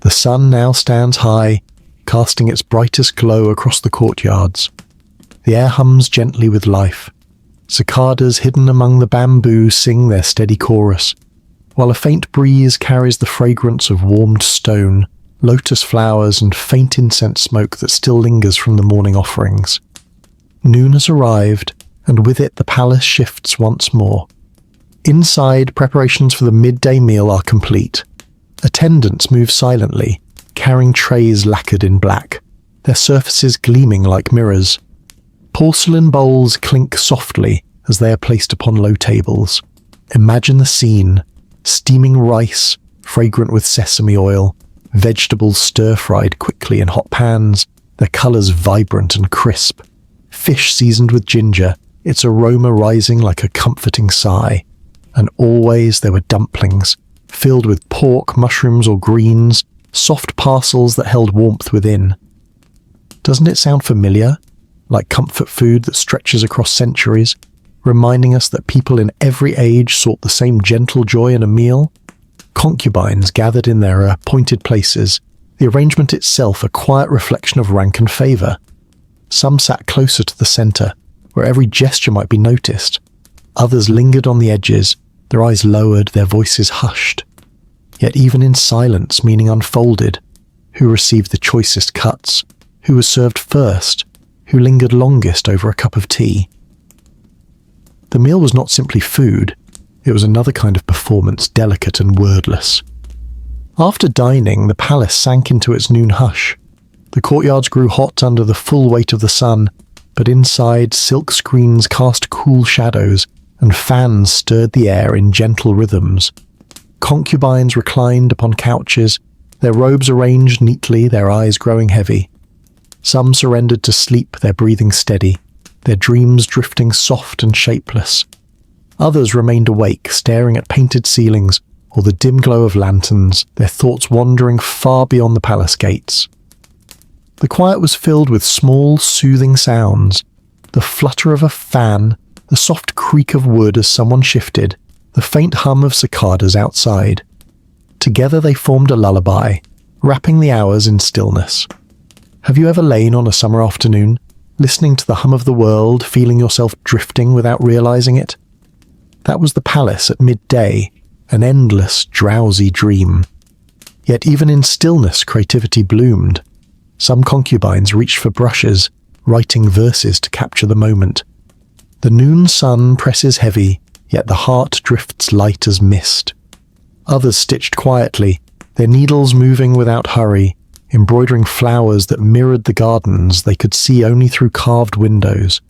The sun now stands high, casting its brightest glow across the courtyards. The air hums gently with life. Cicadas hidden among the bamboo sing their steady chorus, while a faint breeze carries the fragrance of warmed stone, lotus flowers and faint incense smoke that still lingers from the morning offerings. Noon has arrived, and with it the palace shifts once more. Inside, preparations for the midday meal are complete. Attendants move silently, carrying trays lacquered in black, their surfaces gleaming like mirrors. Porcelain bowls clink softly as they are placed upon low tables. Imagine the scene: steaming rice, fragrant with sesame oil, vegetables stir-fried quickly in hot pans, their colours vibrant and crisp. Fish seasoned with ginger, its aroma rising like a comforting sigh. And always there were dumplings, filled with pork, mushrooms or greens, soft parcels that held warmth within. Doesn't it sound familiar? Like comfort food that stretches across centuries, reminding us that people in every age sought the same gentle joy in a meal? Concubines gathered in their appointed places, the arrangement itself a quiet reflection of rank and favour. Some sat closer to the centre, where every gesture might be noticed. Others lingered on the edges, their eyes lowered, their voices hushed. Yet even in silence, meaning unfolded. Who received the choicest cuts? Who was served first? Who lingered longest over a cup of tea? The meal was not simply food. It was another kind of performance, delicate and wordless. After dining, the palace sank into its noon hush. The courtyards grew hot under the full weight of the sun, but inside, silk screens cast cool shadows, and fans stirred the air in gentle rhythms. Concubines reclined upon couches, their robes arranged neatly, their eyes growing heavy. Some surrendered to sleep, their breathing steady, their dreams drifting soft and shapeless. Others remained awake, staring at painted ceilings or the dim glow of lanterns, their thoughts wandering far beyond the palace gates. The quiet was filled with small, soothing sounds, the flutter of a fan, the soft creak of wood as someone shifted, the faint hum of cicadas outside. Together they formed a lullaby, wrapping the hours in stillness. Have you ever lain on a summer afternoon, listening to the hum of the world, feeling yourself drifting without realizing it? That was the palace at midday, an endless, drowsy dream. Yet even in stillness, creativity bloomed. Some concubines reached for brushes, writing verses to capture the moment. The noon sun presses heavy, yet the heart drifts light as mist. Others stitched quietly, their needles moving without hurry, embroidering flowers that mirrored the gardens they could see only through carved windows.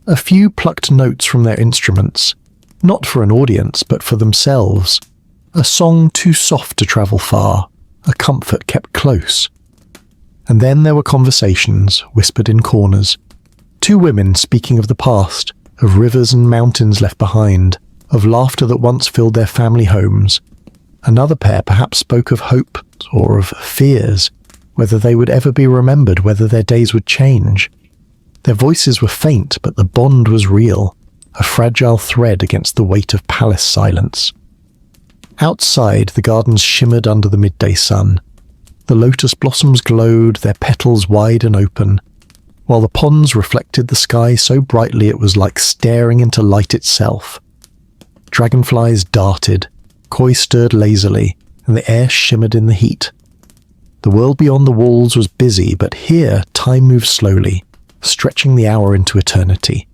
A few plucked notes from their instruments, not for an audience but for themselves. A song too soft to travel far, a comfort kept close. And then there were conversations, whispered in corners. Two women speaking of the past, of rivers and mountains left behind, of laughter that once filled their family homes. Another pair perhaps spoke of hope or of fears, whether they would ever be remembered, whether their days would change. Their voices were faint, but the bond was real, a fragile thread against the weight of palace silence. Outside, the gardens shimmered under the midday sun. The lotus blossoms glowed, their petals wide and open, while the ponds reflected the sky so brightly it was like staring into light itself. Dragonflies darted, koi stirred lazily, and the air shimmered in the heat. The world beyond the walls was busy, but here time moved slowly, stretching the hour into eternity.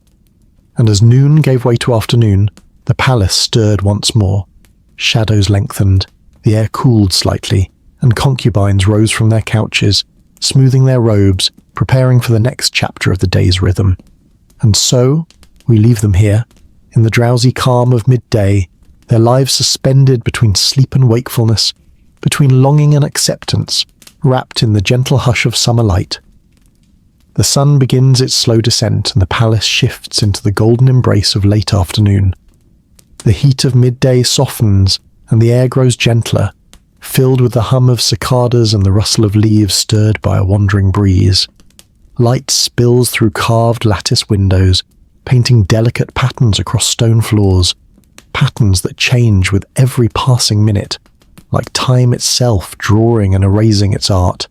And as noon gave way to afternoon, the palace stirred once more. Shadows lengthened, the air cooled slightly, and concubines rose from their couches, smoothing their robes, preparing for the next chapter of the day's rhythm. And so, we leave them here, in the drowsy calm of midday, their lives suspended between sleep and wakefulness, between longing and acceptance, wrapped in the gentle hush of summer light. The sun begins its slow descent, and the palace shifts into the golden embrace of late afternoon. The heat of midday softens, and the air grows gentler, filled with the hum of cicadas and the rustle of leaves stirred by a wandering breeze. Light spills through carved lattice windows, painting delicate patterns across stone floors, patterns that change with every passing minute, like time itself drawing and erasing its art.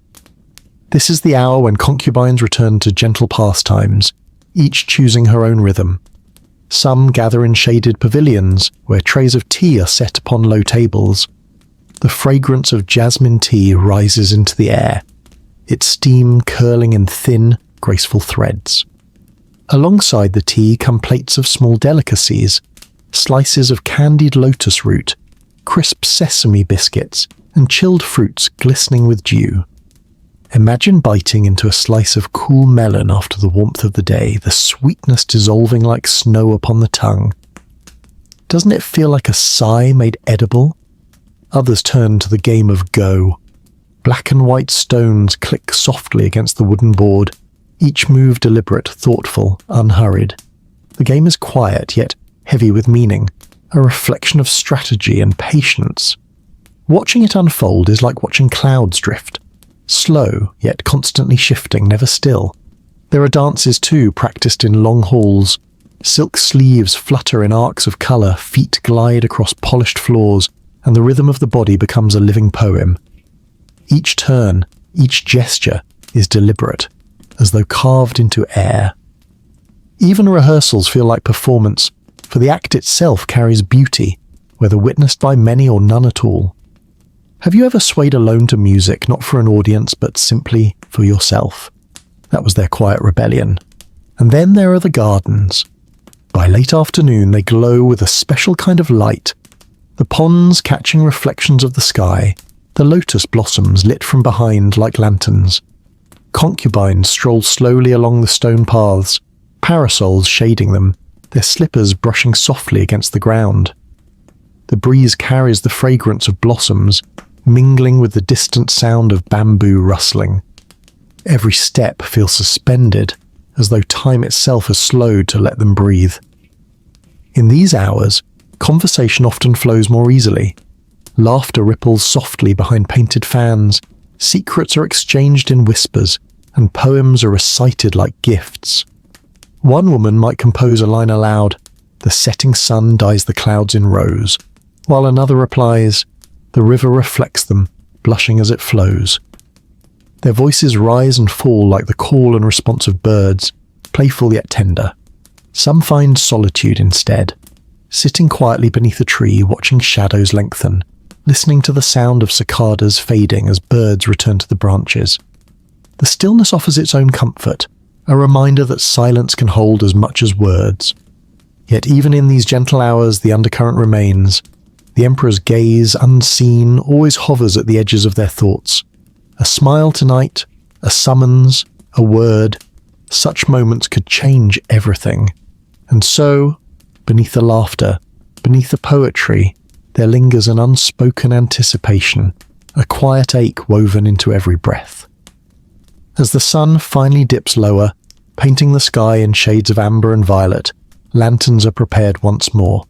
This is the hour when concubines return to gentle pastimes, each choosing her own rhythm. Some gather in shaded pavilions, where trays of tea are set upon low tables. The fragrance of jasmine tea rises into the air, its steam curling in thin, graceful threads. Alongside the tea come plates of small delicacies, slices of candied lotus root, crisp sesame biscuits, and chilled fruits glistening with dew. Imagine biting into a slice of cool melon after the warmth of the day, the sweetness dissolving like snow upon the tongue. Doesn't it feel like a sigh made edible? Others turn to the game of Go. Black and white stones click softly against the wooden board, each move deliberate, thoughtful, unhurried. The game is quiet, yet heavy with meaning, a reflection of strategy and patience. Watching it unfold is like watching clouds drift. Slow, yet constantly shifting, never still. There are dances too, practiced in long halls. Silk sleeves flutter in arcs of colour, feet glide across polished floors, and the rhythm of the body becomes a living poem. Each turn, each gesture, is deliberate, as though carved into air. Even rehearsals feel like performance, for the act itself carries beauty, whether witnessed by many or none at all. Have you ever swayed alone to music, not for an audience, but simply for yourself? That was their quiet rebellion. And then there are the gardens. By late afternoon, they glow with a special kind of light. The ponds catching reflections of the sky, the lotus blossoms lit from behind like lanterns. Concubines stroll slowly along the stone paths, parasols shading them, their slippers brushing softly against the ground. The breeze carries the fragrance of blossoms, mingling with the distant sound of bamboo rustling. Every step feels suspended, as though time itself has slowed to let them breathe. In these hours, conversation often flows more easily. Laughter ripples softly behind painted fans, secrets are exchanged in whispers, and poems are recited like gifts. One woman might compose a line aloud, "The setting sun dyes the clouds in rose," while another replies, "The river reflects them, blushing as it flows." Their voices rise and fall like the call and response of birds, playful yet tender. Some find solitude instead, sitting quietly beneath a tree, watching shadows lengthen, listening to the sound of cicadas fading as birds return to the branches. The stillness offers its own comfort, a reminder that silence can hold as much as words. Yet even in these gentle hours the undercurrent remains. The Emperor's gaze, unseen, always hovers at the edges of their thoughts. A smile tonight, a summons, a word, such moments could change everything. And so, beneath the laughter, beneath the poetry, there lingers an unspoken anticipation, a quiet ache woven into every breath. As the sun finally dips lower, painting the sky in shades of amber and violet, lanterns are prepared once more.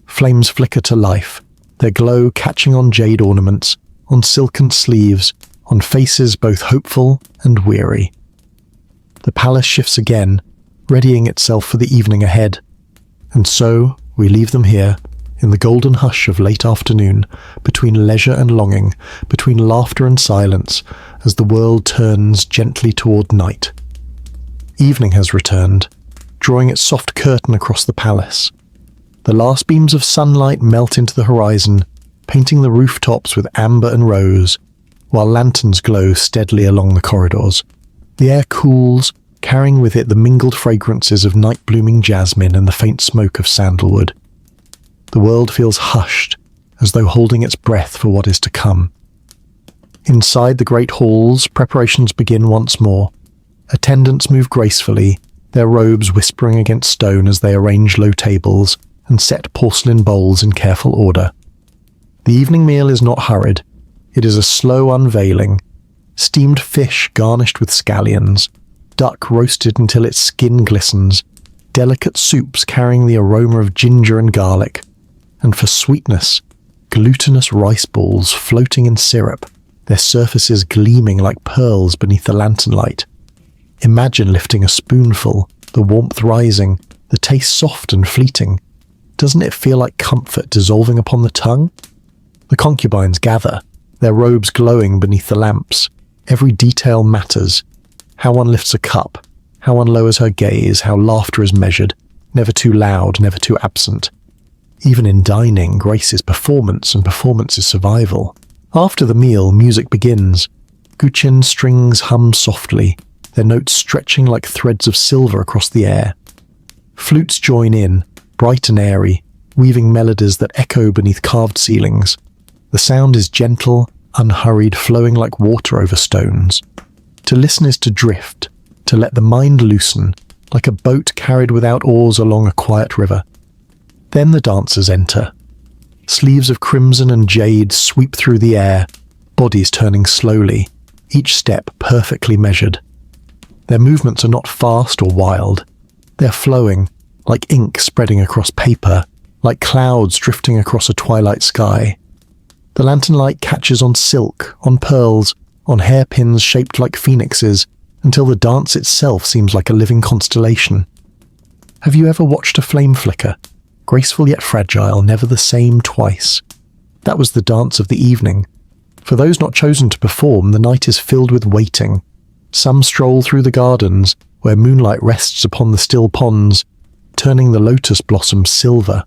Flames flicker to life, their glow catching on jade ornaments, on silken sleeves, on faces both hopeful and weary. The palace shifts again, readying itself for the evening ahead. And so we leave them here, in the golden hush of late afternoon, between leisure and longing, between laughter and silence, as the world turns gently toward night. Evening has returned, drawing its soft curtain across the palace. The last beams of sunlight melt into the horizon, painting the rooftops with amber and rose, while lanterns glow steadily along the corridors. The air cools, carrying with it the mingled fragrances of night-blooming jasmine and the faint smoke of sandalwood. The world feels hushed, as though holding its breath for what is to come. Inside the great halls, preparations begin once more. Attendants move gracefully, their robes whispering against stone as they arrange low tables and set porcelain bowls in careful order. The evening meal is not hurried. It is a slow unveiling. Steamed fish garnished with scallions, duck roasted until its skin glistens, delicate soups carrying the aroma of ginger and garlic, and for sweetness, glutinous rice balls floating in syrup, their surfaces gleaming like pearls beneath the lantern light. Imagine lifting a spoonful, the warmth rising, the taste soft and fleeting. Doesn't it feel like comfort dissolving upon the tongue? The concubines gather, their robes glowing beneath the lamps. Every detail matters. How one lifts a cup, how one lowers her gaze, how laughter is measured, never too loud, never too absent. Even in dining, grace is performance and performance is survival. After the meal, music begins. Guqin strings hum softly, their notes stretching like threads of silver across the air. Flutes join in, bright and airy, weaving melodies that echo beneath carved ceilings. The sound is gentle, unhurried, flowing like water over stones. To listen is to drift, to let the mind loosen, like a boat carried without oars along a quiet river. Then the dancers enter. Sleeves of crimson and jade sweep through the air, bodies turning slowly, each step perfectly measured. Their movements are not fast or wild. They're flowing, like ink spreading across paper, like clouds drifting across a twilight sky. The lantern light catches on silk, on pearls, on hairpins shaped like phoenixes, until the dance itself seems like a living constellation. Have you ever watched a flame flicker? Graceful yet fragile, never the same twice. That was the dance of the evening. For those not chosen to perform, the night is filled with waiting. Some stroll through the gardens, where moonlight rests upon the still ponds, turning the lotus blossoms silver.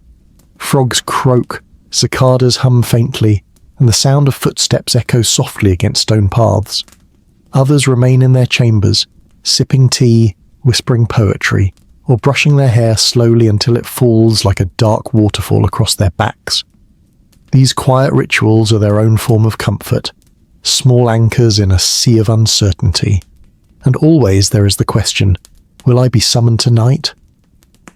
Frogs croak, cicadas hum faintly, and the sound of footsteps echoes softly against stone paths. Others remain in their chambers, sipping tea, whispering poetry, or brushing their hair slowly until it falls like a dark waterfall across their backs. These quiet rituals are their own form of comfort, small anchors in a sea of uncertainty. And always there is the question, will I be summoned tonight?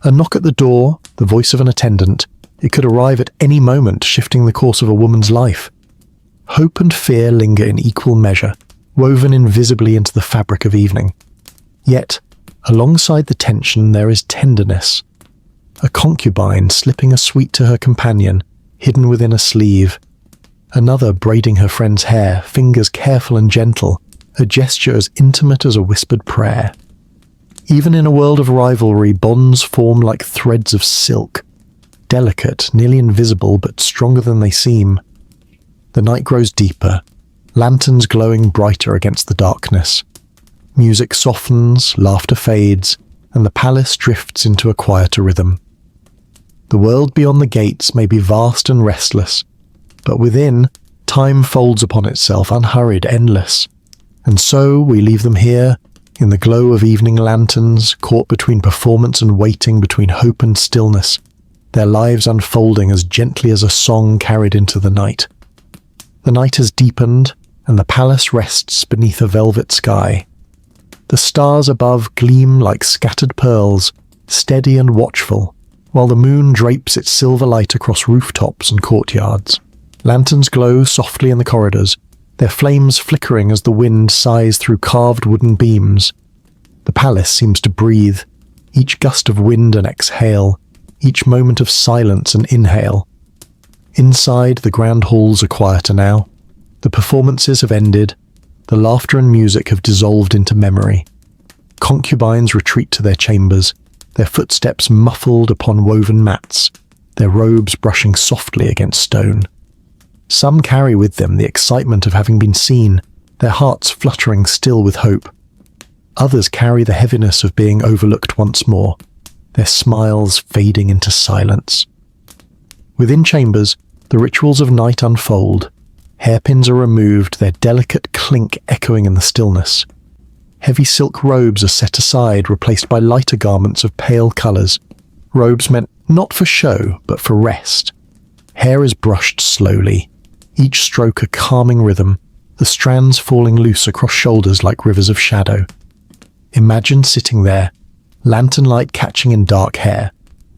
A knock at the door, the voice of an attendant, it could arrive at any moment, shifting the course of a woman's life. Hope and fear linger in equal measure, woven invisibly into the fabric of evening. Yet, alongside the tension there is tenderness. A concubine slipping a sweet to her companion, hidden within a sleeve. Another braiding her friend's hair, fingers careful and gentle, a gesture as intimate as a whispered prayer. Even in a world of rivalry, bonds form like threads of silk, delicate, nearly invisible, but stronger than they seem. The night grows deeper, lanterns glowing brighter against the darkness. Music softens, laughter fades, and the palace drifts into a quieter rhythm. The world beyond the gates may be vast and restless, but within, time folds upon itself, unhurried, endless. And so we leave them here, In the glow of evening lanterns, caught between performance and waiting, between hope and stillness, their lives unfolding as gently as a song carried into the night. The night has deepened, and the palace rests beneath a velvet sky. The stars above gleam like scattered pearls, steady and watchful, while the moon drapes its silver light across rooftops and courtyards. Lanterns glow softly in the corridors, their flames flickering as the wind sighs through carved wooden beams. The palace seems to breathe, each gust of wind an exhale, each moment of silence an inhale. Inside, the grand halls are quieter now. The performances have ended. The laughter and music have dissolved into memory. Concubines retreat to their chambers, their footsteps muffled upon woven mats, their robes brushing softly against stone. Some carry with them the excitement of having been seen, their hearts fluttering still with hope. Others carry the heaviness of being overlooked once more, their smiles fading into silence. Within chambers, the rituals of night unfold. Hairpins are removed, their delicate clink echoing in the stillness. Heavy silk robes are set aside, replaced by lighter garments of pale colours, robes meant not for show, but for rest. Hair is brushed slowly, each stroke a calming rhythm, the strands falling loose across shoulders like rivers of shadow. Imagine sitting there, lantern light catching in dark hair,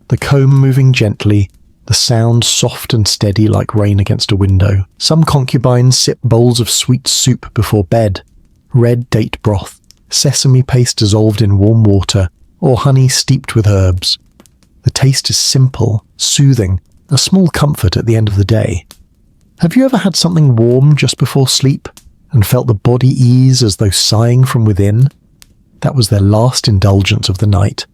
the comb moving gently, the sound soft and steady like rain against a window. Some concubines sip bowls of sweet soup before bed, red date broth, sesame paste dissolved in warm water, or honey steeped with herbs. The taste is simple, soothing, a small comfort at the end of the day. Have you ever had something warm just before sleep and felt the body ease as though sighing from within? That was their last indulgence of the night.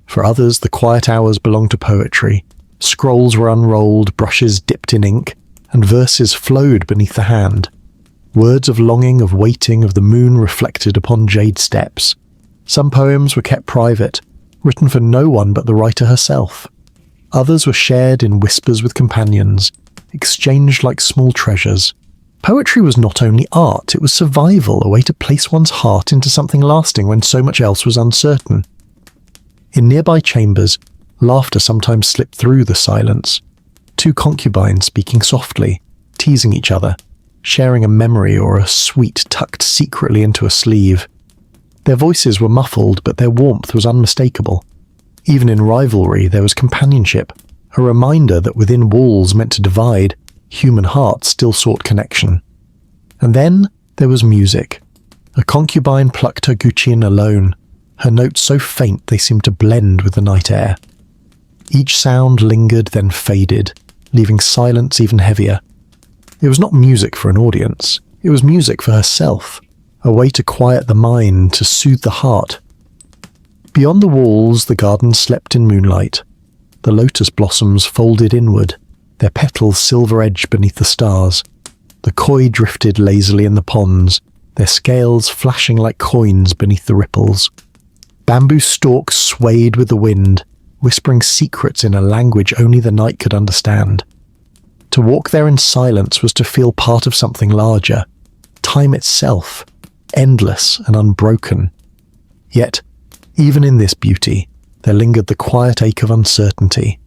For others, the quiet hours belonged to poetry. Scrolls were unrolled, brushes dipped in ink, and verses flowed beneath the hand. Words of longing, of waiting, of the moon reflected upon jade steps. Some poems were kept private, written for no one but the writer herself. Others were shared in whispers with companions, exchanged like small treasures. Poetry was not only art, it was survival, a way to place one's heart into something lasting when so much else was uncertain. In nearby chambers, laughter sometimes slipped through the silence. Two concubines speaking softly, teasing each other, sharing a memory or a sweet tucked secretly into a sleeve. Their voices were muffled, but their warmth was unmistakable. Even in rivalry, there was companionship, a reminder that within walls meant to divide, human hearts still sought connection. And then there was music. A concubine plucked her gutchian alone, her notes so faint they seemed to blend with the night air. Each sound lingered, then faded, leaving silence even heavier. It was not music for an audience, it was music for herself, a way to quiet the mind, to soothe the heart. Beyond the walls, the garden slept in moonlight. The lotus blossoms folded inward, their petals silver-edged beneath the stars. The koi drifted lazily in the ponds, their scales flashing like coins beneath the ripples. Bamboo stalks swayed with the wind, whispering secrets in a language only the night could understand. To walk there in silence was to feel part of something larger, time itself, endless and unbroken. Yet, even in this beauty, there lingered the quiet ache of uncertainty.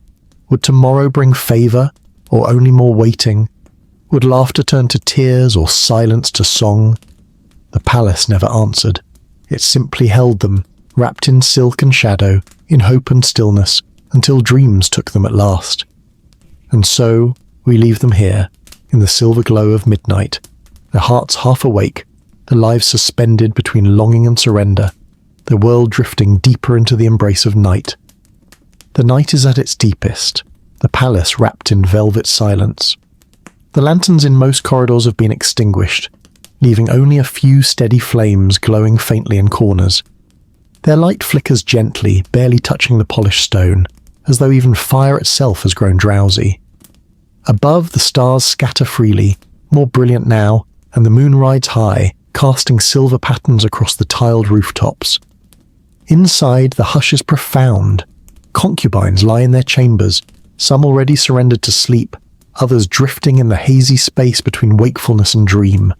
Would tomorrow bring favour, or only more waiting? Would laughter turn to tears, or silence to song? The palace never answered. It simply held them, wrapped in silk and shadow, in hope and stillness, until dreams took them at last. And so, we leave them here, in the silver glow of midnight, their hearts half awake, their lives suspended between longing and surrender, the world drifting deeper into the embrace of night. The night is at its deepest, the palace wrapped in velvet silence. The lanterns in most corridors have been extinguished, leaving only a few steady flames glowing faintly in corners. Their light flickers gently, barely touching the polished stone, as though even fire itself has grown drowsy. Above, the stars scatter freely, more brilliant now, and the moon rides high, casting silver patterns across the tiled rooftops. Inside, the hush is profound. Concubines lie in their chambers, some already surrendered to sleep, others drifting in the hazy space between wakefulness and dream.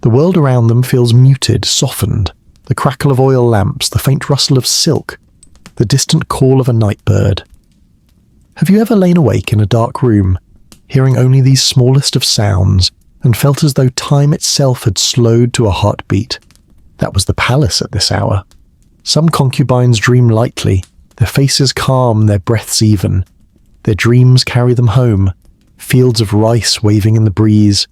The world around them feels muted, softened, The crackle of oil lamps, the faint rustle of silk, the distant call of a night bird. Have you ever lain awake in a dark room, hearing only these smallest of sounds, and felt as though time itself had slowed to a heartbeat? That was the palace at this hour. Some concubines dream lightly, their faces calm, their breaths even. Their dreams carry them home, fields of rice waving in the breeze,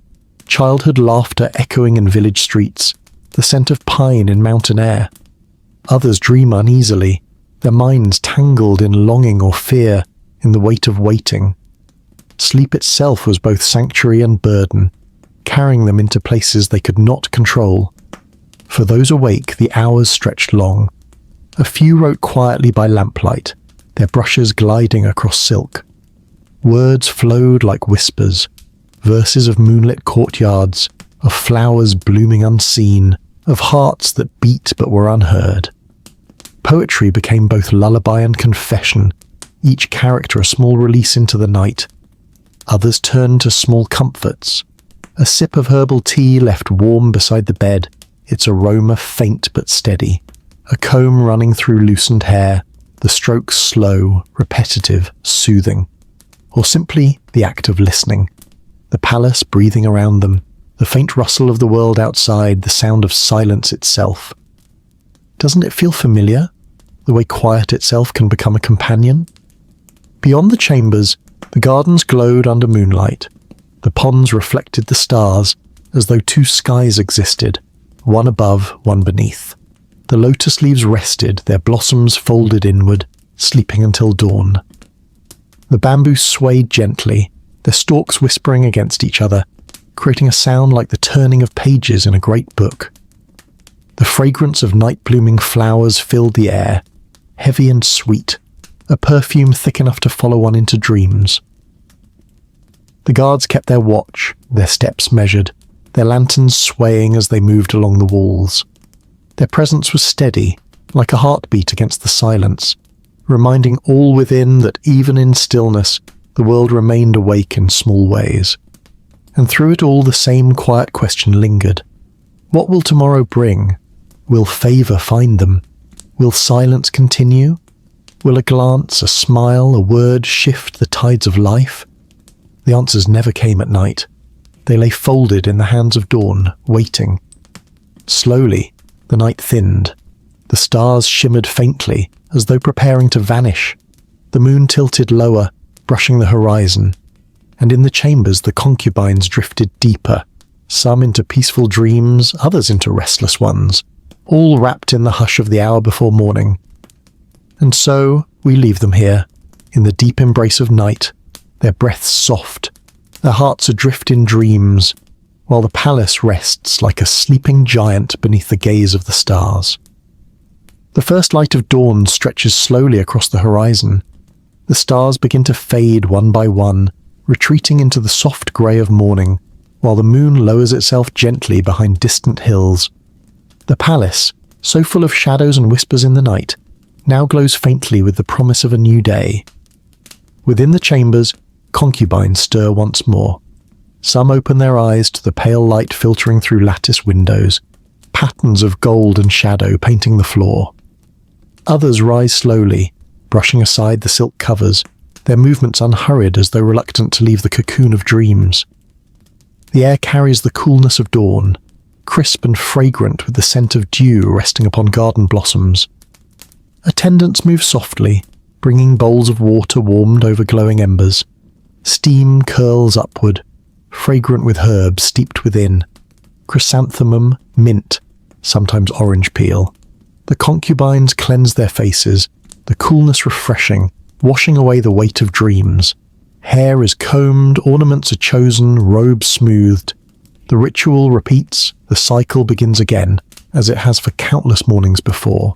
childhood laughter echoing in village streets, the scent of pine in mountain air. Others dream uneasily, their minds tangled in longing or fear, in the weight of waiting. Sleep itself was both sanctuary and burden, carrying them into places they could not control. For those awake, the hours stretched long. A few wrote quietly by lamplight, their brushes gliding across silk. Words flowed like whispers, verses of moonlit courtyards, of flowers blooming unseen, of hearts that beat but were unheard. Poetry became both lullaby and confession, each character a small release into the night. Others turned to small comforts. A sip of herbal tea left warm beside the bed, its aroma faint but steady. A comb running through loosened hair, the strokes slow, repetitive, soothing. Or simply the act of listening. The palace breathing around them, the faint rustle of the world outside, the sound of silence itself. Doesn't it feel familiar? The way quiet itself can become a companion? Beyond the chambers, the gardens glowed under moonlight. The ponds reflected the stars, as though two skies existed, one above, one beneath. The lotus leaves rested, their blossoms folded inward, sleeping until dawn. The bamboo swayed gently, their stalks whispering against each other, creating a sound like the turning of pages in a great book. The fragrance of night-blooming flowers filled the air, heavy and sweet, a perfume thick enough to follow one into dreams. The guards kept their watch, their steps measured, their lanterns swaying as they moved along the walls. Their presence was steady, like a heartbeat against the silence, reminding all within that even in stillness, the world remained awake in small ways. And through it all the same quiet question lingered. What will tomorrow bring? Will favour find them? Will silence continue? Will a glance, a smile, a word shift the tides of life? The answers never came at night. They lay folded in the hands of dawn, waiting. Slowly, the night thinned. The stars shimmered faintly, as though preparing to vanish. The moon tilted lower, brushing the horizon. And in the chambers the concubines drifted deeper, some into peaceful dreams, others into restless ones, all wrapped in the hush of the hour before morning. And so we leave them here, in the deep embrace of night, their breaths soft, their hearts adrift in dreams, while the palace rests like a sleeping giant beneath the gaze of the stars. The first light of dawn stretches slowly across the horizon. The stars begin to fade one by one, retreating into the soft grey of morning, while the moon lowers itself gently behind distant hills. The palace, so full of shadows and whispers in the night, now glows faintly with the promise of a new day. Within the chambers, concubines stir once more. Some open their eyes to the pale light filtering through lattice windows, patterns of gold and shadow painting the floor. Others rise slowly, brushing aside the silk covers, their movements unhurried as though reluctant to leave the cocoon of dreams. The air carries the coolness of dawn, crisp and fragrant with the scent of dew resting upon garden blossoms. Attendants move softly, bringing bowls of water warmed over glowing embers. Steam curls upward, fragrant with herbs steeped within. Chrysanthemum, mint, sometimes orange peel. The concubines cleanse their faces, the coolness refreshing, washing away the weight of dreams. Hair is combed, ornaments are chosen, robes smoothed. The ritual repeats, the cycle begins again, as it has for countless mornings before.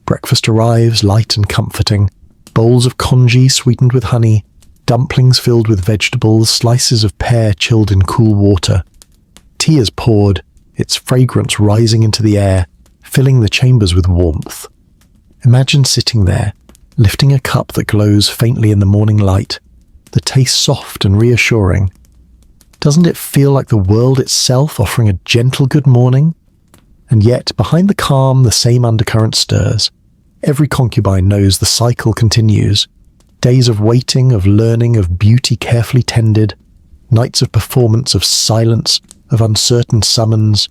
Breakfast arrives, light and comforting. Bowls of congee sweetened with honey, dumplings filled with vegetables, slices of pear chilled in cool water. Tea is poured, its fragrance rising into the air, filling the chambers with warmth. Imagine sitting there, lifting a cup that glows faintly in the morning light, the taste soft and reassuring. Doesn't it feel like the world itself offering a gentle good morning? And yet, behind the calm, the same undercurrent stirs. Every concubine knows the cycle continues. Days of waiting, of learning, of beauty carefully tended. Nights of performance, of silence, of uncertain summons.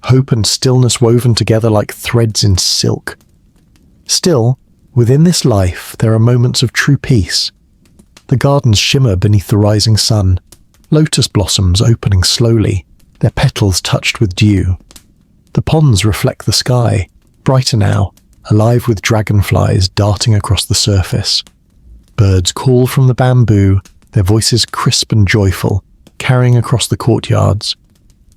Hope and stillness woven together like threads in silk. Still, within this life, there are moments of true peace. The gardens shimmer beneath the rising sun. Lotus blossoms opening slowly, their petals touched with dew. The ponds reflect the sky, brighter now, alive with dragonflies darting across the surface. Birds call from the bamboo, their voices crisp and joyful, carrying across the courtyards.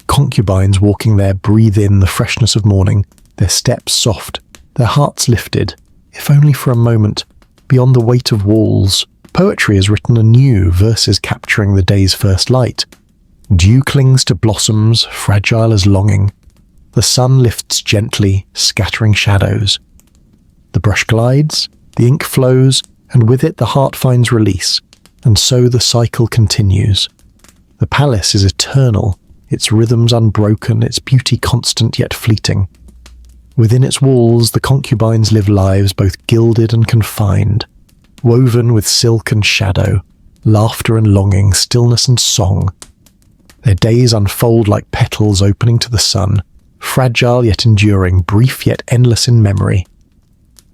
Concubines walking there breathe in the freshness of morning, their steps soft, their hearts lifted, if only for a moment, beyond the weight of walls. Poetry is written anew, verses capturing the day's first light. Dew clings to blossoms, fragile as longing. The sun lifts gently, scattering shadows. The brush glides, the ink flows, and with it the heart finds release, and so the cycle continues. The palace is eternal, its rhythms unbroken, its beauty constant yet fleeting. Within its walls, the concubines live lives both gilded and confined, woven with silk and shadow, laughter and longing, stillness and song. Their days unfold like petals opening to the sun, fragile yet enduring, brief yet endless in memory.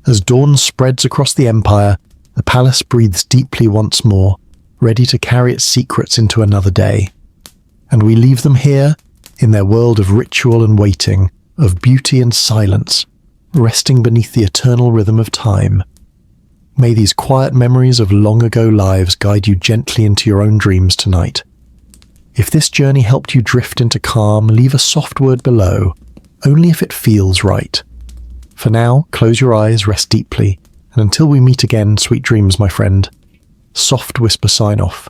As dawn spreads across the empire, the palace breathes deeply once more, ready to carry its secrets into another day. And we leave them here, in their world of ritual and waiting, of beauty and silence, resting beneath the eternal rhythm of time. May these quiet memories of long-ago lives guide you gently into your own dreams tonight. If this journey helped you drift into calm, leave a soft word below, only if it feels right. For now, close your eyes, rest deeply, and until we meet again, sweet dreams, my friend. Soft whisper sign off.